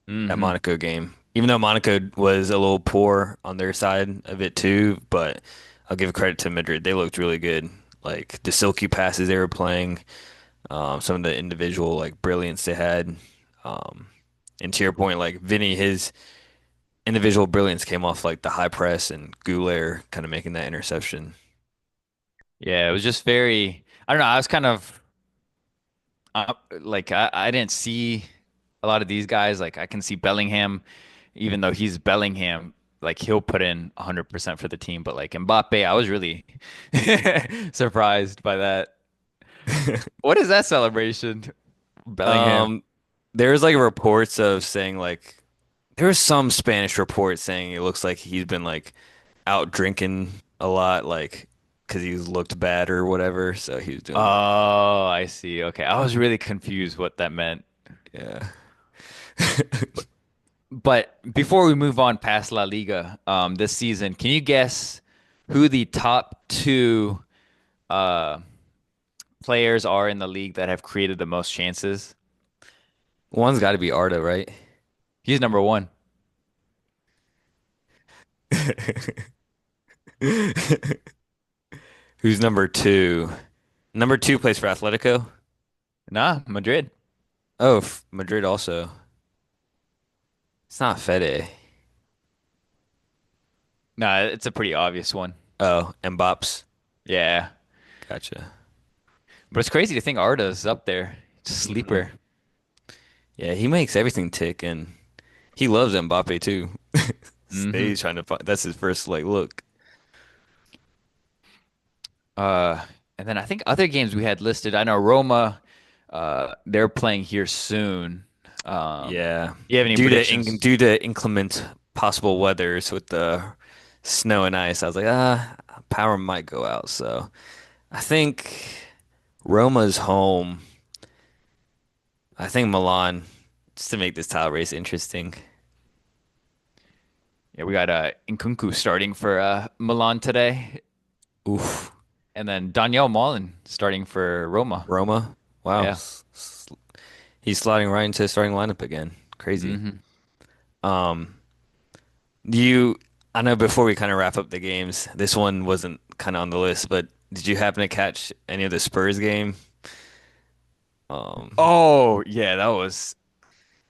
S1: Hmm.
S2: Monaco game. Even though Monaco was a little poor on their side of it too, but I'll give credit to Madrid. They looked really good. Like the silky passes they were playing, some of the individual like brilliance they had. Um, and to your point, like Vinny, his individual brilliance came off like the high press and Goulet kind of making that interception.
S1: Yeah, it was just very, I don't know, I was kind of like I didn't see a lot of these guys. Like I can see Bellingham, even though he's Bellingham, like he'll put in 100% for the team. But like Mbappe, I was really surprised by that. What is that celebration? Bellingham.
S2: Um, there's like reports of saying like there was some Spanish report saying it looks like he's been like out drinking a lot, like because he looked bad or whatever. So he was doing like,
S1: Oh, I see. Okay, I was really confused what that meant.
S2: yeah.
S1: But before we move on past La Liga, this season, can you guess who the top two uh, players are in the league that have created the most chances?
S2: One's got to be Arda, right?
S1: He's number one.
S2: Who's number two? Number two plays for Atletico.
S1: Nah, Madrid.
S2: Oh, Madrid also. It's not Fede.
S1: Nah, it's a pretty obvious one.
S2: Oh, Mbappé's.
S1: Yeah.
S2: Gotcha.
S1: But it's crazy to think Arda's up there. It's a
S2: Mhm.
S1: sleeper.
S2: Yeah, he makes everything tick, and he loves Mbappé too.
S1: Hmm.
S2: He's trying to find. That's his first like look.
S1: Uh, and then I think other games we had listed. I know Roma, they're playing here soon. Um,
S2: Yeah,
S1: you have any predictions?
S2: due to inclement possible weathers with the snow and ice, I was like, power might go out. So I think Roma's home. I think Milan, just to make this title race interesting.
S1: Yeah, we got Nkunku starting for Milan today,
S2: Oof,
S1: and then Daniel Malin starting for Roma.
S2: Roma. Wow,
S1: Yeah.
S2: he's sliding right into the starting lineup again. Crazy.
S1: Hmm.
S2: Um, you, I know before we kind of wrap up the games, this one wasn't kind of on the list, but did you happen to catch any of the Spurs game? Um,
S1: Oh, yeah, that was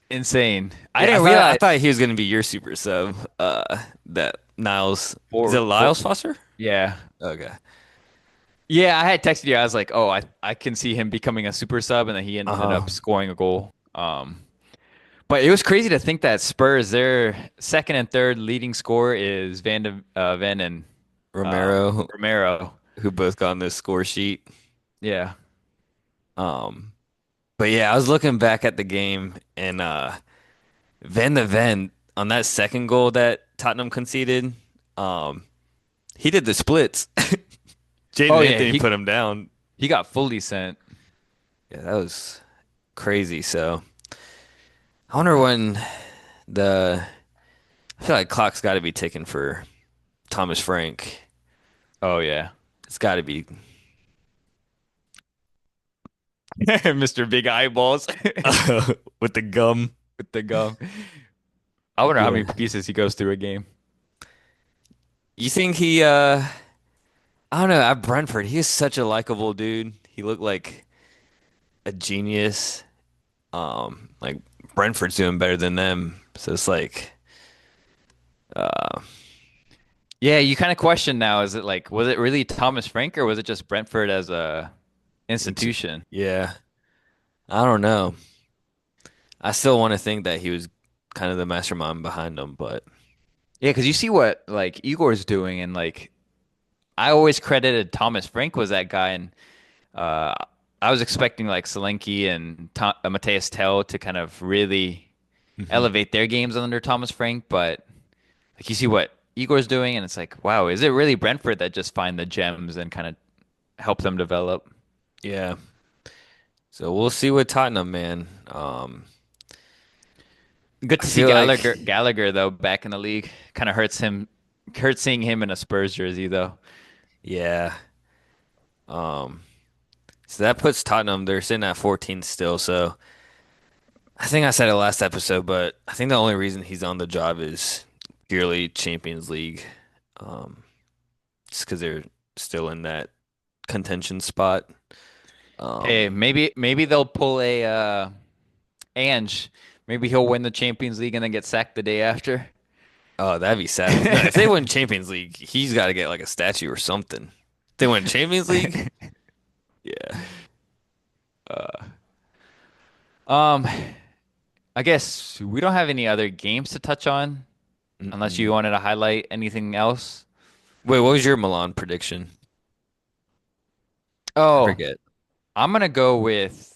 S1: insane. I
S2: yeah,
S1: didn't
S2: I
S1: realize
S2: thought he was gonna be your super sub. That Niles, is it
S1: for
S2: Lyles Foster?
S1: yeah.
S2: Okay.
S1: Yeah, I had texted you. I was like, "Oh, I can see him becoming a super sub," and then he ended
S2: Uh-huh.
S1: up scoring a goal. But it was crazy to think that Spurs, their second and third leading scorer is Van and
S2: Romero,
S1: Romero.
S2: who both got on this score sheet.
S1: Yeah.
S2: Um, but yeah, I was looking back at the game and Van de Ven on that second goal that Tottenham conceded, um, he did the splits. Jaden
S1: Oh yeah,
S2: Anthony put him down.
S1: he got fully sent.
S2: Yeah, that was crazy. So I wonder when the I feel like clock's got to be ticking for Thomas Frank.
S1: Oh yeah,
S2: It's got to be
S1: Mr. Big Eyeballs
S2: with the gum.
S1: with the gum. I wonder how many
S2: Yeah.
S1: pieces he goes through a game.
S2: You think he I don't know, at Brentford, he is such a likable dude. He looked like a genius. Like Brentford's doing better than them. So it's like uh
S1: Yeah, you kind of question now, is it like, was it really Thomas Frank or was it just Brentford as a
S2: into
S1: institution?
S2: yeah. I don't know. I still want to think that he was kind of the mastermind behind them, but
S1: Yeah, because you see what like Igor's doing, and like I always credited Thomas Frank was that guy, and uh, I was expecting like Solanke and Matheus Tell to kind of really
S2: Mhm.
S1: elevate their games under Thomas Frank, but Like you see what Igor's doing, and it's like, wow, is it really Brentford that just find the gems and kind of help them develop?
S2: Yeah. So we'll see with Tottenham, man.
S1: Good
S2: I
S1: to see
S2: feel like,
S1: Gallagher though back in the league. Kind of hurts seeing him in a Spurs jersey though.
S2: yeah. Um, so that puts Tottenham, they're sitting at 14 still. So I think I said it last episode, but I think the only reason he's on the job is purely Champions League. Um, just because they're still in that contention spot.
S1: Hey,
S2: Um,
S1: maybe they'll pull a Ange. Maybe he'll win the Champions League and then get sacked the day after.
S2: oh, that'd be sad. No, if they win Champions League, he's got to get like a statue or something. If they win Champions League, yeah.
S1: Um, I guess we don't have any other games to touch on unless you
S2: Mm-mm.
S1: wanted to highlight anything else.
S2: Wait, what was your Milan prediction? I
S1: Oh,
S2: forget.
S1: I'm gonna go with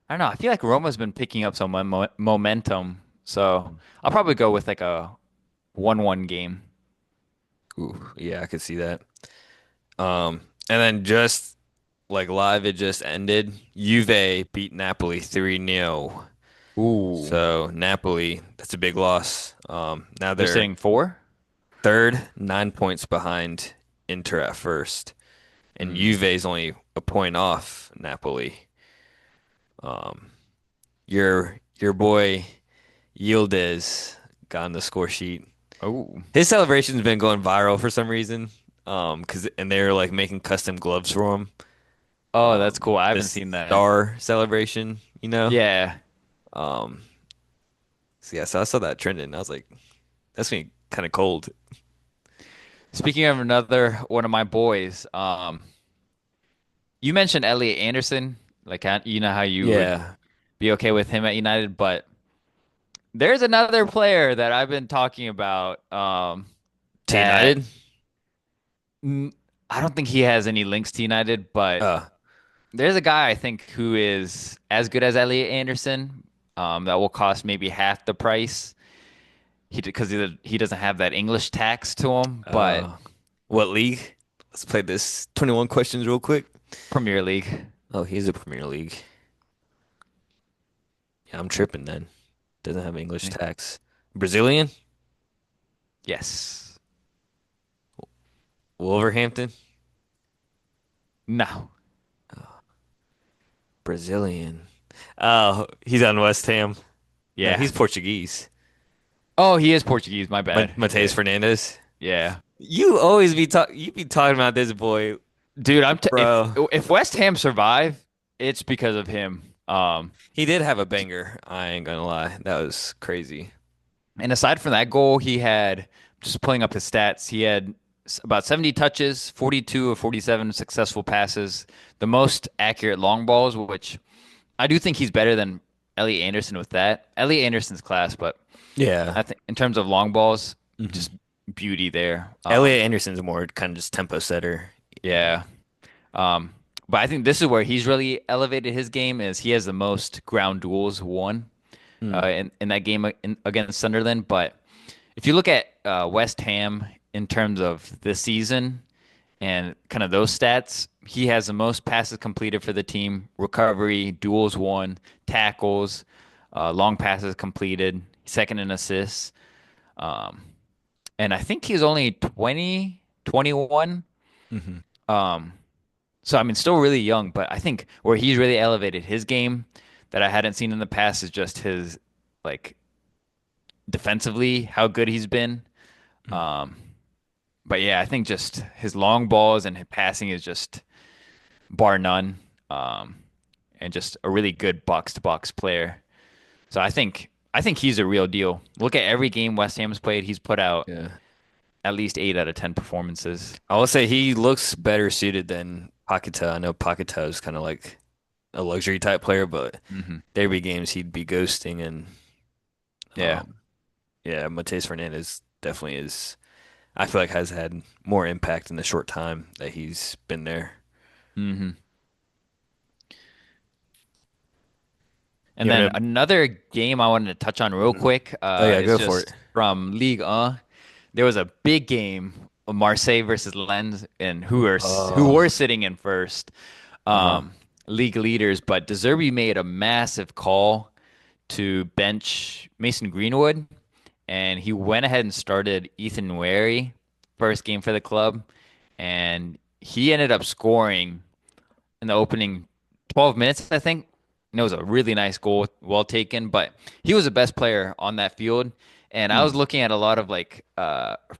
S1: I don't know. I feel like Roma's been picking up some momentum, so I'll probably go with like a 1-1 game.
S2: Ooh, yeah, I could see that. And then just like live, it just ended. Juve beat Napoli 3-0.
S1: Ooh,
S2: So Napoli, that's a big loss. Now
S1: they're
S2: they're
S1: sitting four.
S2: third, 9 points behind Inter at first, and
S1: Mm.
S2: Juve is only a point off Napoli. Um, your boy Yildiz got on the score sheet.
S1: Oh,
S2: His celebration's been going viral for some reason. And they're like making custom gloves for him.
S1: oh, that's cool. I haven't
S2: This
S1: seen that.
S2: star celebration, you know?
S1: Yeah.
S2: Um, so yeah, so I saw that trending. And I was like, that's gonna be kind of cold.
S1: Speaking of another one of my boys, you mentioned Elliot Anderson. Like, you know how you would
S2: Yeah.
S1: be okay with him at United, but there's another player that I've been talking about.
S2: To
S1: That
S2: United?
S1: mm, I don't think he has any links to United, but
S2: Uh,
S1: there's a guy I think who is as good as Elliot Anderson. That will cost maybe half the price. He doesn't have that English tax to him, but
S2: uh, what league? Let's play this 21 questions real quick.
S1: Premier League.
S2: Oh, he's a Premier League. Yeah, I'm tripping then. Doesn't have English tax. Brazilian?
S1: Yes.
S2: Wolverhampton?
S1: No.
S2: Brazilian. Oh, he's on West Ham. No,
S1: Yeah.
S2: he's Portuguese.
S1: Oh, he is Portuguese. My
S2: Ma
S1: bad.
S2: Matheus
S1: Yeah.
S2: Fernandes.
S1: Yeah.
S2: You be talking about this boy,
S1: Dude,
S2: bro.
S1: if West Ham survive, it's because of him.
S2: He did have a banger. I ain't gonna lie. That was crazy.
S1: And aside from that goal, he had just pulling up his stats. He had about 70 touches, 42 of 47 successful passes, the most accurate long balls, which I do think he's better than Elliot Anderson with that. Elliot Anderson's class, but
S2: Yeah.
S1: I think in terms of long balls,
S2: hmm
S1: just beauty there.
S2: Elliot Anderson's more kind of just tempo setter.
S1: Yeah. Um, but I think this is where he's really elevated his game is he has the most ground duels won
S2: Mm.
S1: in that game against Sunderland. But if you look at West Ham in terms of the season and kind of those stats, he has the most passes completed for the team, recovery, duels won, tackles, long passes completed, second in assists. Um, and I think he's only 20, 21.
S2: hmm
S1: Um, so I mean, still really young, but I think where he's really elevated his game that I hadn't seen in the past is just his like defensively, how good he's been. Um, but yeah, I think just his long balls and his passing is just bar none. Um, and just a really good box to box player. So I think he's a real deal. Look at every game West Ham's played, he's put out
S2: Yeah.
S1: at least 8 out of 10 performances.
S2: I will say he looks better suited than Paquetá. I know Paquetá is kind of like a luxury type player, but
S1: Hmm.
S2: there'd be games he'd be ghosting and
S1: Yeah.
S2: um yeah, Matheus Fernandes definitely is I feel like has had more impact in the short time that he's been there.
S1: Hmm. And
S2: You
S1: then
S2: wanna?
S1: another game I wanted to touch on real quick
S2: Oh yeah,
S1: is
S2: go for it.
S1: just from Ligue 1. There was a big game of Marseille versus Lens, and who
S2: Oh,
S1: were sitting in first,
S2: uh-huh.
S1: um, league leaders. But De Zerbi made a massive call to bench Mason Greenwood, and he went ahead and started Ethan Wary, first game for the club, and he ended up scoring in the opening 12 minutes, I think. And it was a really nice goal, well taken, but he was the best player on that field. And I
S2: Hmm.
S1: was looking at a lot of like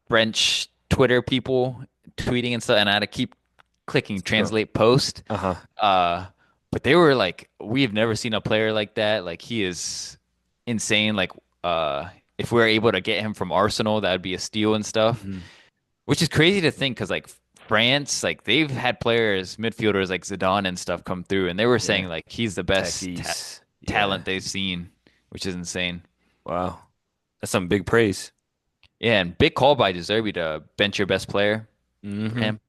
S1: French Twitter people tweeting and stuff, and I had to keep clicking
S2: Sure.
S1: translate post.
S2: Uh-huh.
S1: Uh, but they were like, we've never seen a player like that. Like he is insane. Like if we were able to get him from Arsenal, that would be a steal and stuff.
S2: Hmm.
S1: Which is crazy to think because like France, like they've had players, midfielders like Zidane and stuff come through, and they were saying
S2: Yeah.
S1: like he's the best
S2: Techies. Yeah.
S1: talent they've seen, which is insane.
S2: Wow. That's some big praise.
S1: Yeah, and big call by De Zerbi to bench your best player for
S2: Mm-hmm.
S1: him.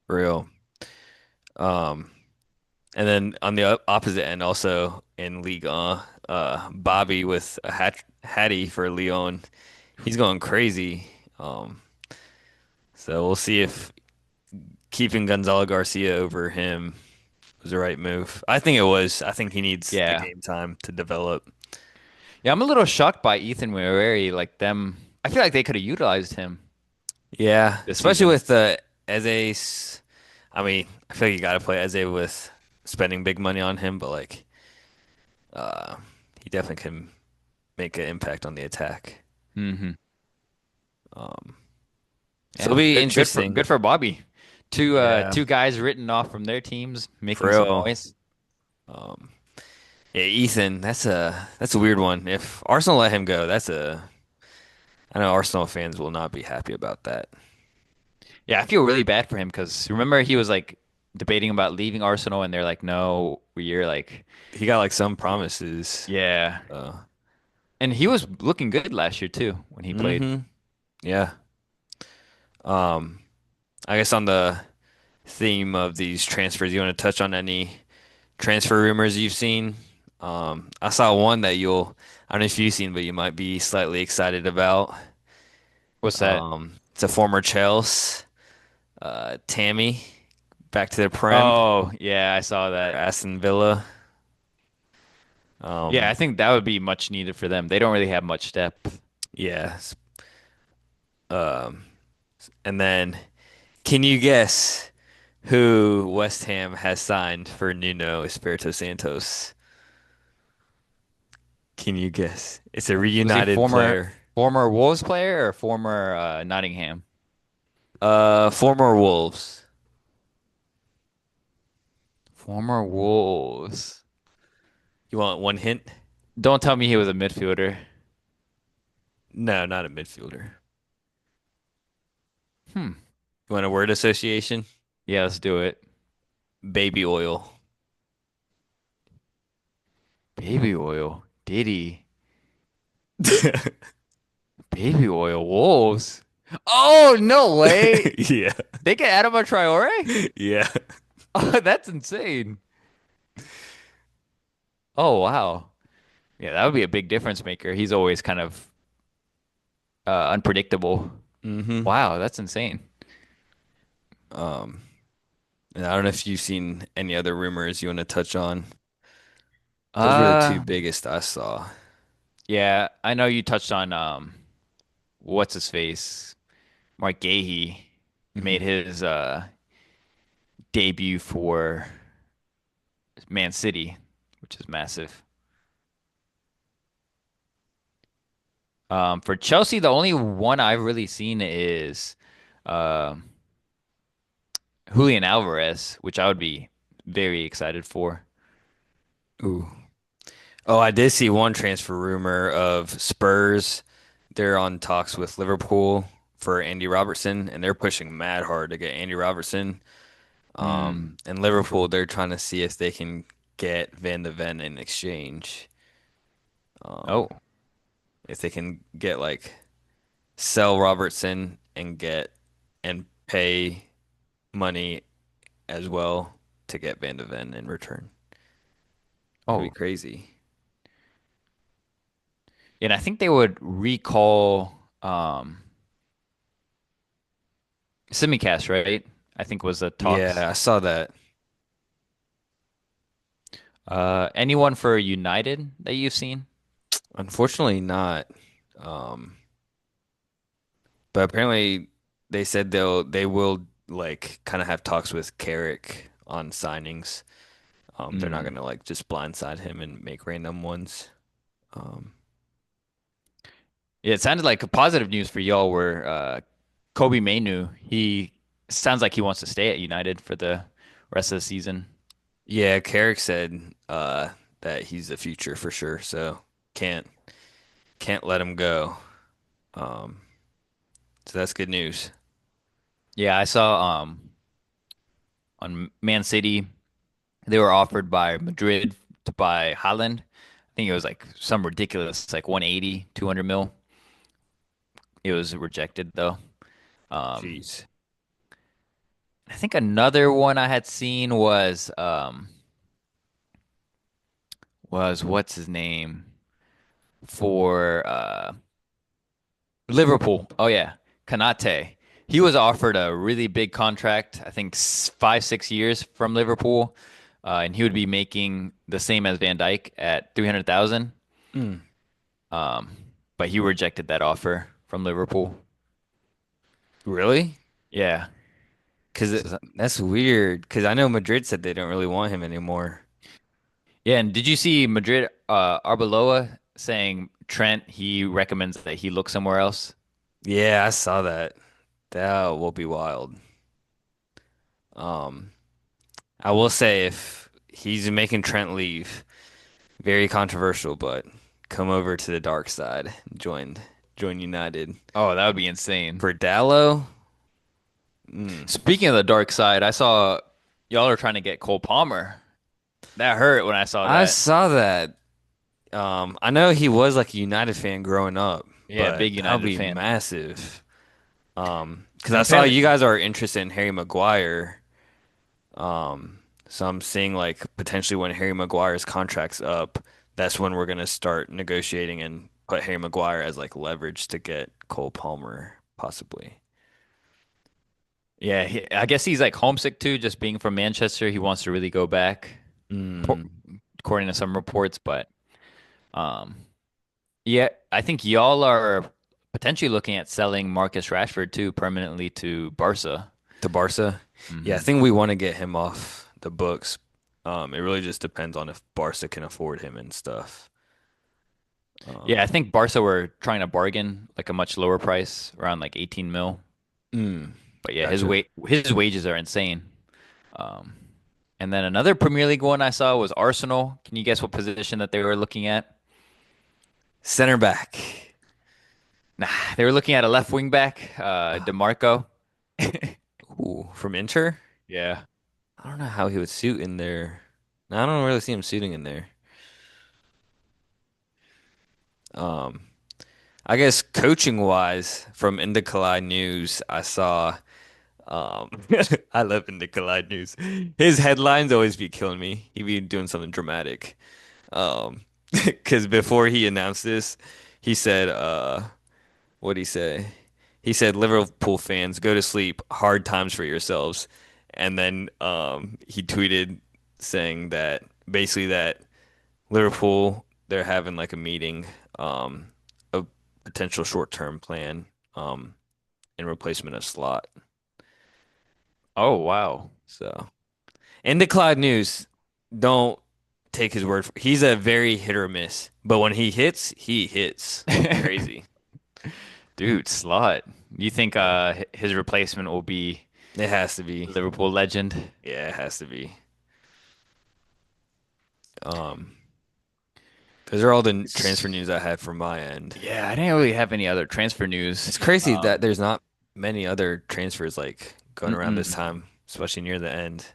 S2: Real. Um, and then on the opposite end, also in Ligue 1, Bobby with a Hattie for Lyon. He's going crazy. Um, so we'll see if keeping Gonzalo Garcia over him was the right move. I think it was. I think he needs the
S1: Yeah,
S2: game time to develop.
S1: yeah, I'm a little shocked by Ethan Muereri. Like them, I feel like they could have utilized him
S2: Yeah,
S1: this
S2: especially
S1: season.
S2: with the Eze. I mean, I feel like you got to play Eze with spending big money on him, but like, uh, he definitely can make an impact on the attack.
S1: Hmm.
S2: Um, so
S1: Yeah,
S2: it'll be
S1: good
S2: interesting.
S1: for Bobby.
S2: Yeah,
S1: Two guys written off from their teams
S2: for
S1: making some
S2: real.
S1: noise.
S2: Um, yeah, Ethan, that's a weird one. If Arsenal let him go, I know Arsenal fans will not be happy about that.
S1: Yeah, I feel really bad for him because remember he was like debating about leaving Arsenal, and they're like, no, you're like,
S2: He got like some promises.
S1: yeah.
S2: Uh,
S1: And he was looking good last year too when he played.
S2: hmm Yeah. Um, I guess on the theme of these transfers, you want to touch on any transfer rumors you've seen? I saw one that I don't know if you've seen, but you might be slightly excited about.
S1: What's that?
S2: It's a former Chelsea, Tammy, back to the Prem
S1: Oh, yeah, I saw
S2: for
S1: that.
S2: Aston Villa.
S1: Yeah,
S2: Um,
S1: I think that would be much needed for them. They don't really have much depth.
S2: yeah. Um, and then can you guess who West Ham has signed for Nuno Espirito Santos? Can you guess? It's a
S1: Was he
S2: reunited player.
S1: former Wolves player or former Nottingham?
S2: Former Wolves.
S1: Former Wolves.
S2: You want one hint?
S1: Don't tell me he was a midfielder.
S2: No, not a midfielder.
S1: Hmm.
S2: You want a word association?
S1: Yeah, let's do it.
S2: Baby oil.
S1: Baby oil. Diddy. Baby oil. Wolves. Oh, no way.
S2: Yeah.
S1: They get Adama Traore?
S2: Yeah.
S1: Oh, that's insane. Oh, wow. Yeah, that would be a big difference maker. He's always kind of unpredictable.
S2: hmm
S1: Wow, that's insane.
S2: Um, and I don't know if you've seen any other rumors you want to touch on. Those were the two
S1: Uh,
S2: biggest I saw.
S1: yeah, I know you touched on what's his face? Mark Gahey made
S2: Hmm
S1: his debut for Man City, which is massive. For Chelsea, the only one I've really seen is um Julian Alvarez, which I would be very excited for.
S2: Ooh. Oh, I did see one transfer rumor of Spurs. They're on talks with Liverpool for Andy Robertson, and they're pushing mad hard to get Andy Robertson.
S1: Hmm.
S2: And Liverpool, they're trying to see if they can get Van de Ven in exchange.
S1: Oh,
S2: Um, if they can get like sell Robertson and pay money as well to get Van de Ven in return. That'd be
S1: oh,
S2: crazy.
S1: And I think they would recall Simicast, right? I think was the talks.
S2: Yeah, I saw that.
S1: Anyone for United that you've seen?
S2: Unfortunately, not. Um, but apparently they said they will like kind of have talks with Carrick on signings. They're not
S1: Mm.
S2: gonna like just blindside him and make random ones. Um,
S1: Yeah, it sounded like a positive news for y'all where Kobe Mainu, he sounds like he wants to stay at United for the rest of the season.
S2: yeah, Carrick said that he's the future for sure, so can't can't let him go. Um, so that's good news.
S1: Yeah, I saw on Man City they were offered by Madrid to buy Haaland. I think it was like some ridiculous like 180, 200 mil. It was rejected though. Um
S2: Jeez.
S1: I think another one I had seen was what's his name for Liverpool. Oh yeah, Kanate. He was offered a really big contract, I think 5, 6 years from Liverpool, and he would be making the same as Van Dijk at 300,000.
S2: Mm,
S1: Um, but he rejected that offer from Liverpool.
S2: really?
S1: Yeah.
S2: Because
S1: So,
S2: that's weird. Because I know Madrid said they don't really want him anymore.
S1: yeah, and did you see Madrid Arbeloa saying Trent, he recommends that he look somewhere else?
S2: Yeah, I saw that. That will be wild. Um, I will say if he's making Trent leave, very controversial, but come over to the dark side, join United.
S1: Oh, that would be insane.
S2: For Dallo, mm,
S1: Speaking of the dark side, I saw y'all are trying to get Cole Palmer. That hurt when I saw
S2: I
S1: that.
S2: saw that. I know he was like a United fan growing up,
S1: Yeah,
S2: but
S1: big
S2: that would
S1: United
S2: be
S1: fan.
S2: massive. Because
S1: And
S2: I saw you
S1: apparently,
S2: guys are interested in Harry Maguire. So I'm seeing like potentially when Harry Maguire's contract's up, that's when we're gonna start negotiating and put Harry Maguire as like leverage to get Cole Palmer, possibly.
S1: yeah, I guess he's like homesick too, just being from Manchester. He wants to really go back, po-
S2: Mm.
S1: according to some reports. But um, yeah, I think y'all are potentially looking at selling Marcus Rashford too permanently to Barca.
S2: To Barca. Yeah, I
S1: Hmm.
S2: think we want to get him off the books. It really just depends on if Barca can afford him and stuff.
S1: Yeah, I
S2: Um,
S1: think Barca were trying to bargain like a much lower price, around like 18 mil.
S2: mm,
S1: But yeah,
S2: gotcha.
S1: his wages are insane. Um, and then another Premier League one I saw was Arsenal. Can you guess what position that they were looking at?
S2: Center back.
S1: Nah, they were looking at a left wing back,
S2: Uh,
S1: DeMarco.
S2: ooh, from Inter?
S1: Yeah.
S2: I don't know how he would suit in there. No, I don't really see him suiting in there. Um, I guess coaching wise, from Indikalai News, I saw. Um, I love Indikalai News. His headlines always be killing me. He be doing something dramatic. Because before he announced this, he said, what'd he say? He said, Liverpool fans, go to sleep. Hard times for yourselves. And then he tweeted saying that basically that Liverpool, they're having like a meeting, a potential short-term plan, um, in replacement of Slot.
S1: Oh, wow.
S2: So, in the Cloud News, don't take his word for he's a very hit or miss, but when he hits, he hits like crazy.
S1: Dude, Slot. You think
S2: Yeah.
S1: his replacement will be
S2: It has to be.
S1: Liverpool legend?
S2: Yeah, it has to be. Um, those are all the transfer news I had from my end.
S1: Yeah, I didn't really have any other transfer news.
S2: It's crazy that
S1: Um,
S2: there's not many other transfers like going around this
S1: mm-mm.
S2: time, especially near the end.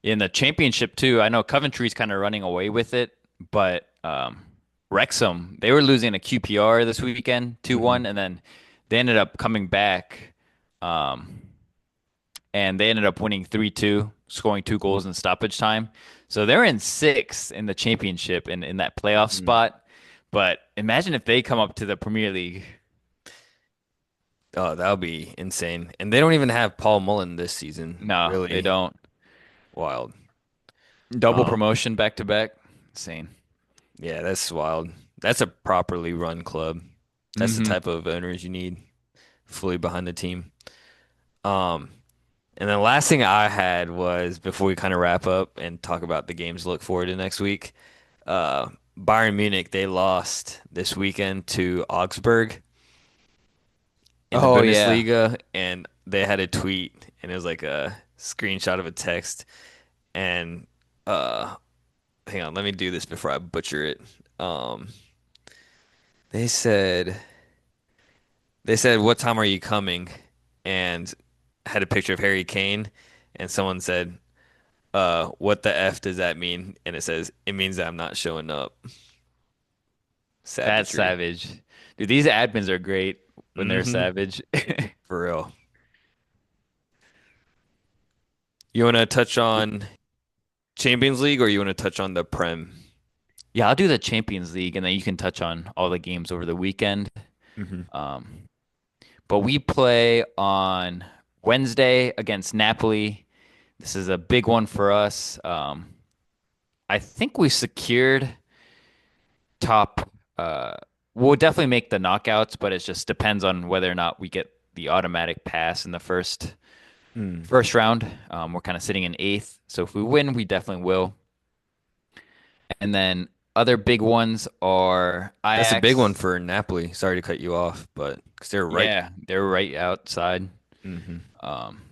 S1: In the championship too, I know Coventry's kind of running away with it, but Wrexham, they were losing a QPR this weekend,
S2: Hmm.
S1: 2-1, and then they ended up coming back, um, and they ended up winning 3-2, scoring 2 goals in stoppage time. So they're in sixth in the championship and in that playoff
S2: Hmm.
S1: spot. But Imagine if they come up to the Premier League.
S2: Oh, that would be insane. And they don't even have Paul Mullen this season.
S1: No, they
S2: Really
S1: don't.
S2: wild.
S1: Double
S2: Um,
S1: promotion back to back. Insane.
S2: yeah, that's wild. That's a properly run club. That's the
S1: Hmm.
S2: type of owners you need fully behind the team. Um, and the last thing I had was before we kind of wrap up and talk about the games to look forward to next week. Uh, Bayern Munich, they lost this weekend to Augsburg in the
S1: Oh yeah.
S2: Bundesliga, and they had a tweet, and it was like a screenshot of a text. And uh, hang on, let me do this before I butcher it. Um, they said they said, "What time are you coming?" And had a picture of Harry Kane, and someone said, what the F does that mean?" And it says, "It means that I'm not showing up."
S1: That's
S2: Savagery.
S1: savage. Dude, these admins are great when they're
S2: Hmm.
S1: savage.
S2: For real. You want to touch on Champions League or you want to touch on the Prem?
S1: Yeah, I'll do the Champions League and then you can touch on all the games over the weekend.
S2: Hmm.
S1: Um, but we play on Wednesday against Napoli. This is a big one for us. I think we secured top. We'll definitely make the knockouts, but it just depends on whether or not we get the automatic pass in the
S2: Mm.
S1: first round. We're kind of sitting in eighth, so if we win, we definitely will. And then other big ones are
S2: That's a big one
S1: Ajax.
S2: for Napoli. Sorry to cut you off, but because they're right.
S1: Yeah, they're right outside.
S2: Hmm.
S1: Um,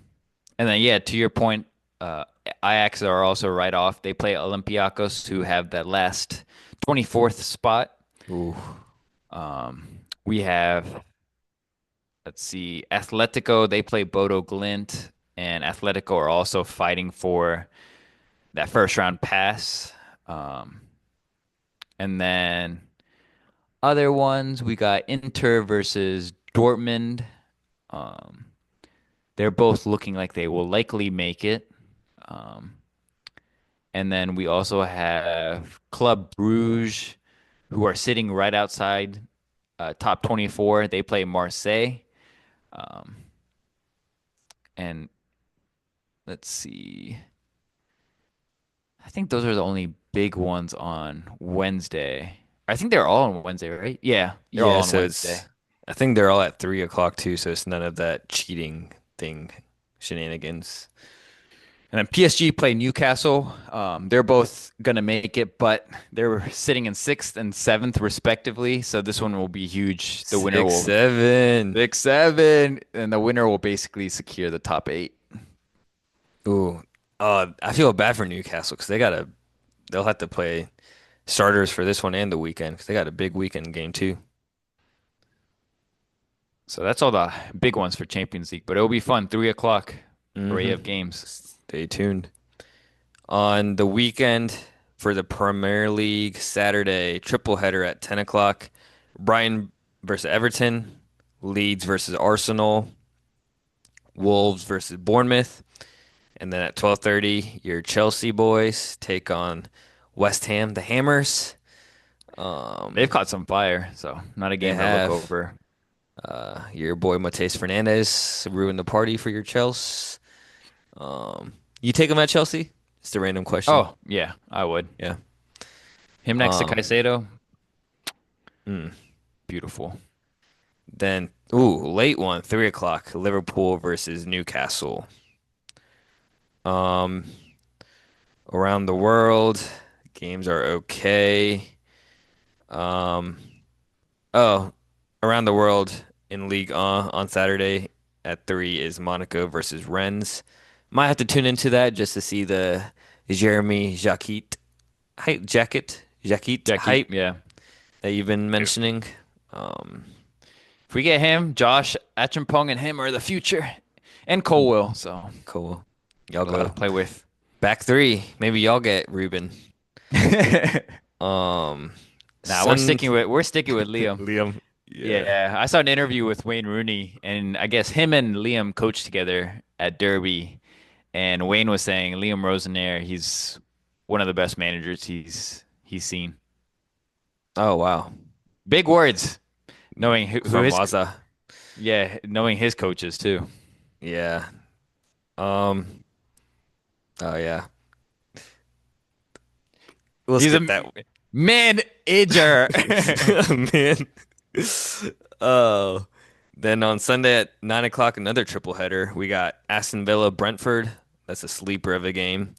S1: and then yeah, to your point, uh, Ajax are also right off. They play Olympiacos, who have that last 24th spot.
S2: Ooh.
S1: We have, let's see, Atletico. They play Bodo Glint, and Atletico are also fighting for that first round pass. Um, and then other ones, we got Inter versus Dortmund. Um, they're both looking like they will likely make it. Um, and then we also have Club Bruges, who are sitting right outside top 24. They play Marseille. Um, and let's see. I think those are the only big ones on Wednesday. I think they're all on Wednesday, right? Yeah, they're all
S2: Yeah,
S1: on
S2: so
S1: Wednesday.
S2: it's I think they're all at 3 o'clock too, so it's none of that cheating thing, shenanigans.
S1: And then PSG play Newcastle. They're both gonna make it, but they're sitting in sixth and seventh respectively. So this one will be huge. The winner
S2: Six,
S1: will
S2: 7.
S1: 6-7, and the winner will basically secure the top eight.
S2: Ooh. I feel bad for Newcastle because they'll have to play starters for this one and the weekend because they got a big weekend game too.
S1: So that's all the big ones for Champions League, but it'll be fun. 3 o'clock array
S2: Hmm.
S1: of games.
S2: Stay tuned. On the weekend for the Premier League, Saturday, triple header at 10 o'clock. Brighton versus Everton, Leeds versus Arsenal, Wolves versus Bournemouth. And then at 12:30, your Chelsea boys take on West Ham, the Hammers.
S1: They've
S2: Um,
S1: caught some fire, so not a
S2: they
S1: game to look
S2: have
S1: over.
S2: your boy Matheus Fernandes ruined the party for your Chelsea. You take him at Chelsea? Just a random question.
S1: Oh, yeah, I would.
S2: Yeah.
S1: Him next to
S2: Um,
S1: Caicedo,
S2: mm.
S1: beautiful.
S2: Then, ooh, late one, 3 o'clock, Liverpool versus Newcastle. Um, around the world, games are okay. Um, oh, around the world in League on Saturday at 3 is Monaco versus Rennes. Might have to tune into that just to see the Jeremy Jacquet
S1: Jackie,
S2: hype
S1: yeah.
S2: that you've been mentioning. Um,
S1: If we get him, Josh Achampong and him are the future, and Cole will. So
S2: cool. Y'all
S1: got a lot to
S2: go
S1: play with.
S2: back three. Maybe y'all get Ruben.
S1: Nah,
S2: Um,
S1: we're
S2: Sun
S1: sticking with Liam.
S2: Liam. Yeah.
S1: Yeah, I saw an interview with Wayne Rooney, and I guess him and Liam coached together at Derby. And Wayne was saying Liam Rosenaire, he's one of the best managers he's seen.
S2: Oh wow.
S1: Big words. Knowing who
S2: from
S1: his
S2: Waza.
S1: yeah, knowing his coaches too.
S2: Yeah. Um. Oh yeah. We'll
S1: He's a
S2: skip that one.
S1: manager.
S2: Man. Oh. Then on Sunday at 9 o'clock, another triple header. We got Aston Villa Brentford. That's a sleeper of a game.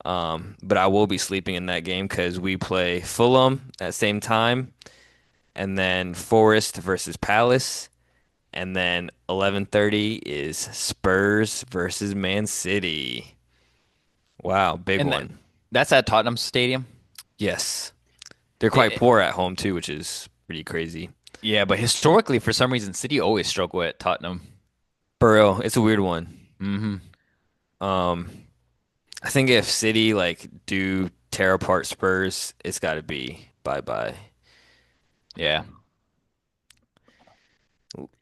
S2: But I will be sleeping in that game because we play Fulham at the same time, and then Forest versus Palace, and then 11:30 is Spurs versus Man City. Wow, big
S1: And
S2: one.
S1: that's at Tottenham Stadium.
S2: Yes. They're quite
S1: It,
S2: poor at home too, which is pretty crazy.
S1: yeah, but historically, for some reason, City always struggle at Tottenham.
S2: For real, it's a weird one.
S1: Hmm.
S2: Um, I think if City like do tear apart Spurs, it's got to be bye bye.
S1: Yeah.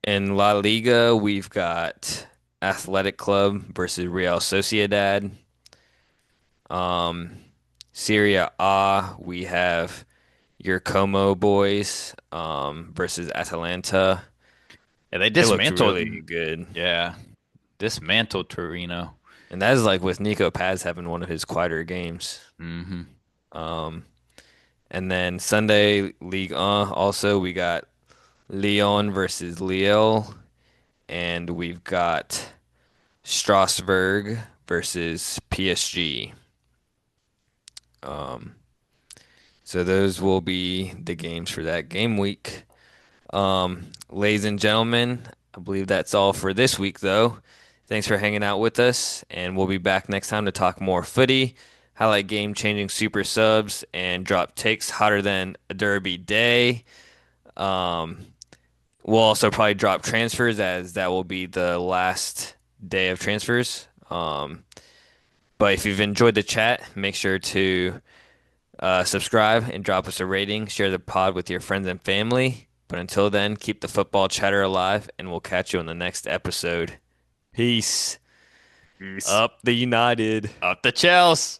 S2: In La Liga, we've got Athletic Club versus Real Sociedad. Um, Serie A, we have your Como boys versus Atalanta.
S1: Yeah, they
S2: They looked
S1: dismantled.
S2: really good.
S1: Yeah, dismantled Torino.
S2: And that is like with Nico Paz having one of his quieter games.
S1: Hmm.
S2: Um, and then Sunday League also we got Lyon versus Lille, and we've got Strasbourg versus PSG. Um, so those will be the games for that game week. Ladies and gentlemen, I believe that's all for this week, though. Thanks for hanging out with us, and we'll be back next time to talk more footy, highlight game-changing super subs, and drop takes hotter than a derby day. Um, we'll also probably drop transfers as that will be the last day of transfers. But if you've enjoyed the chat, make sure to subscribe and drop us a rating. Share the pod with your friends and family. But until then, keep the football chatter alive, and we'll catch you on the next episode. Peace.
S1: Peace.
S2: Up the United.
S1: Up the Chels.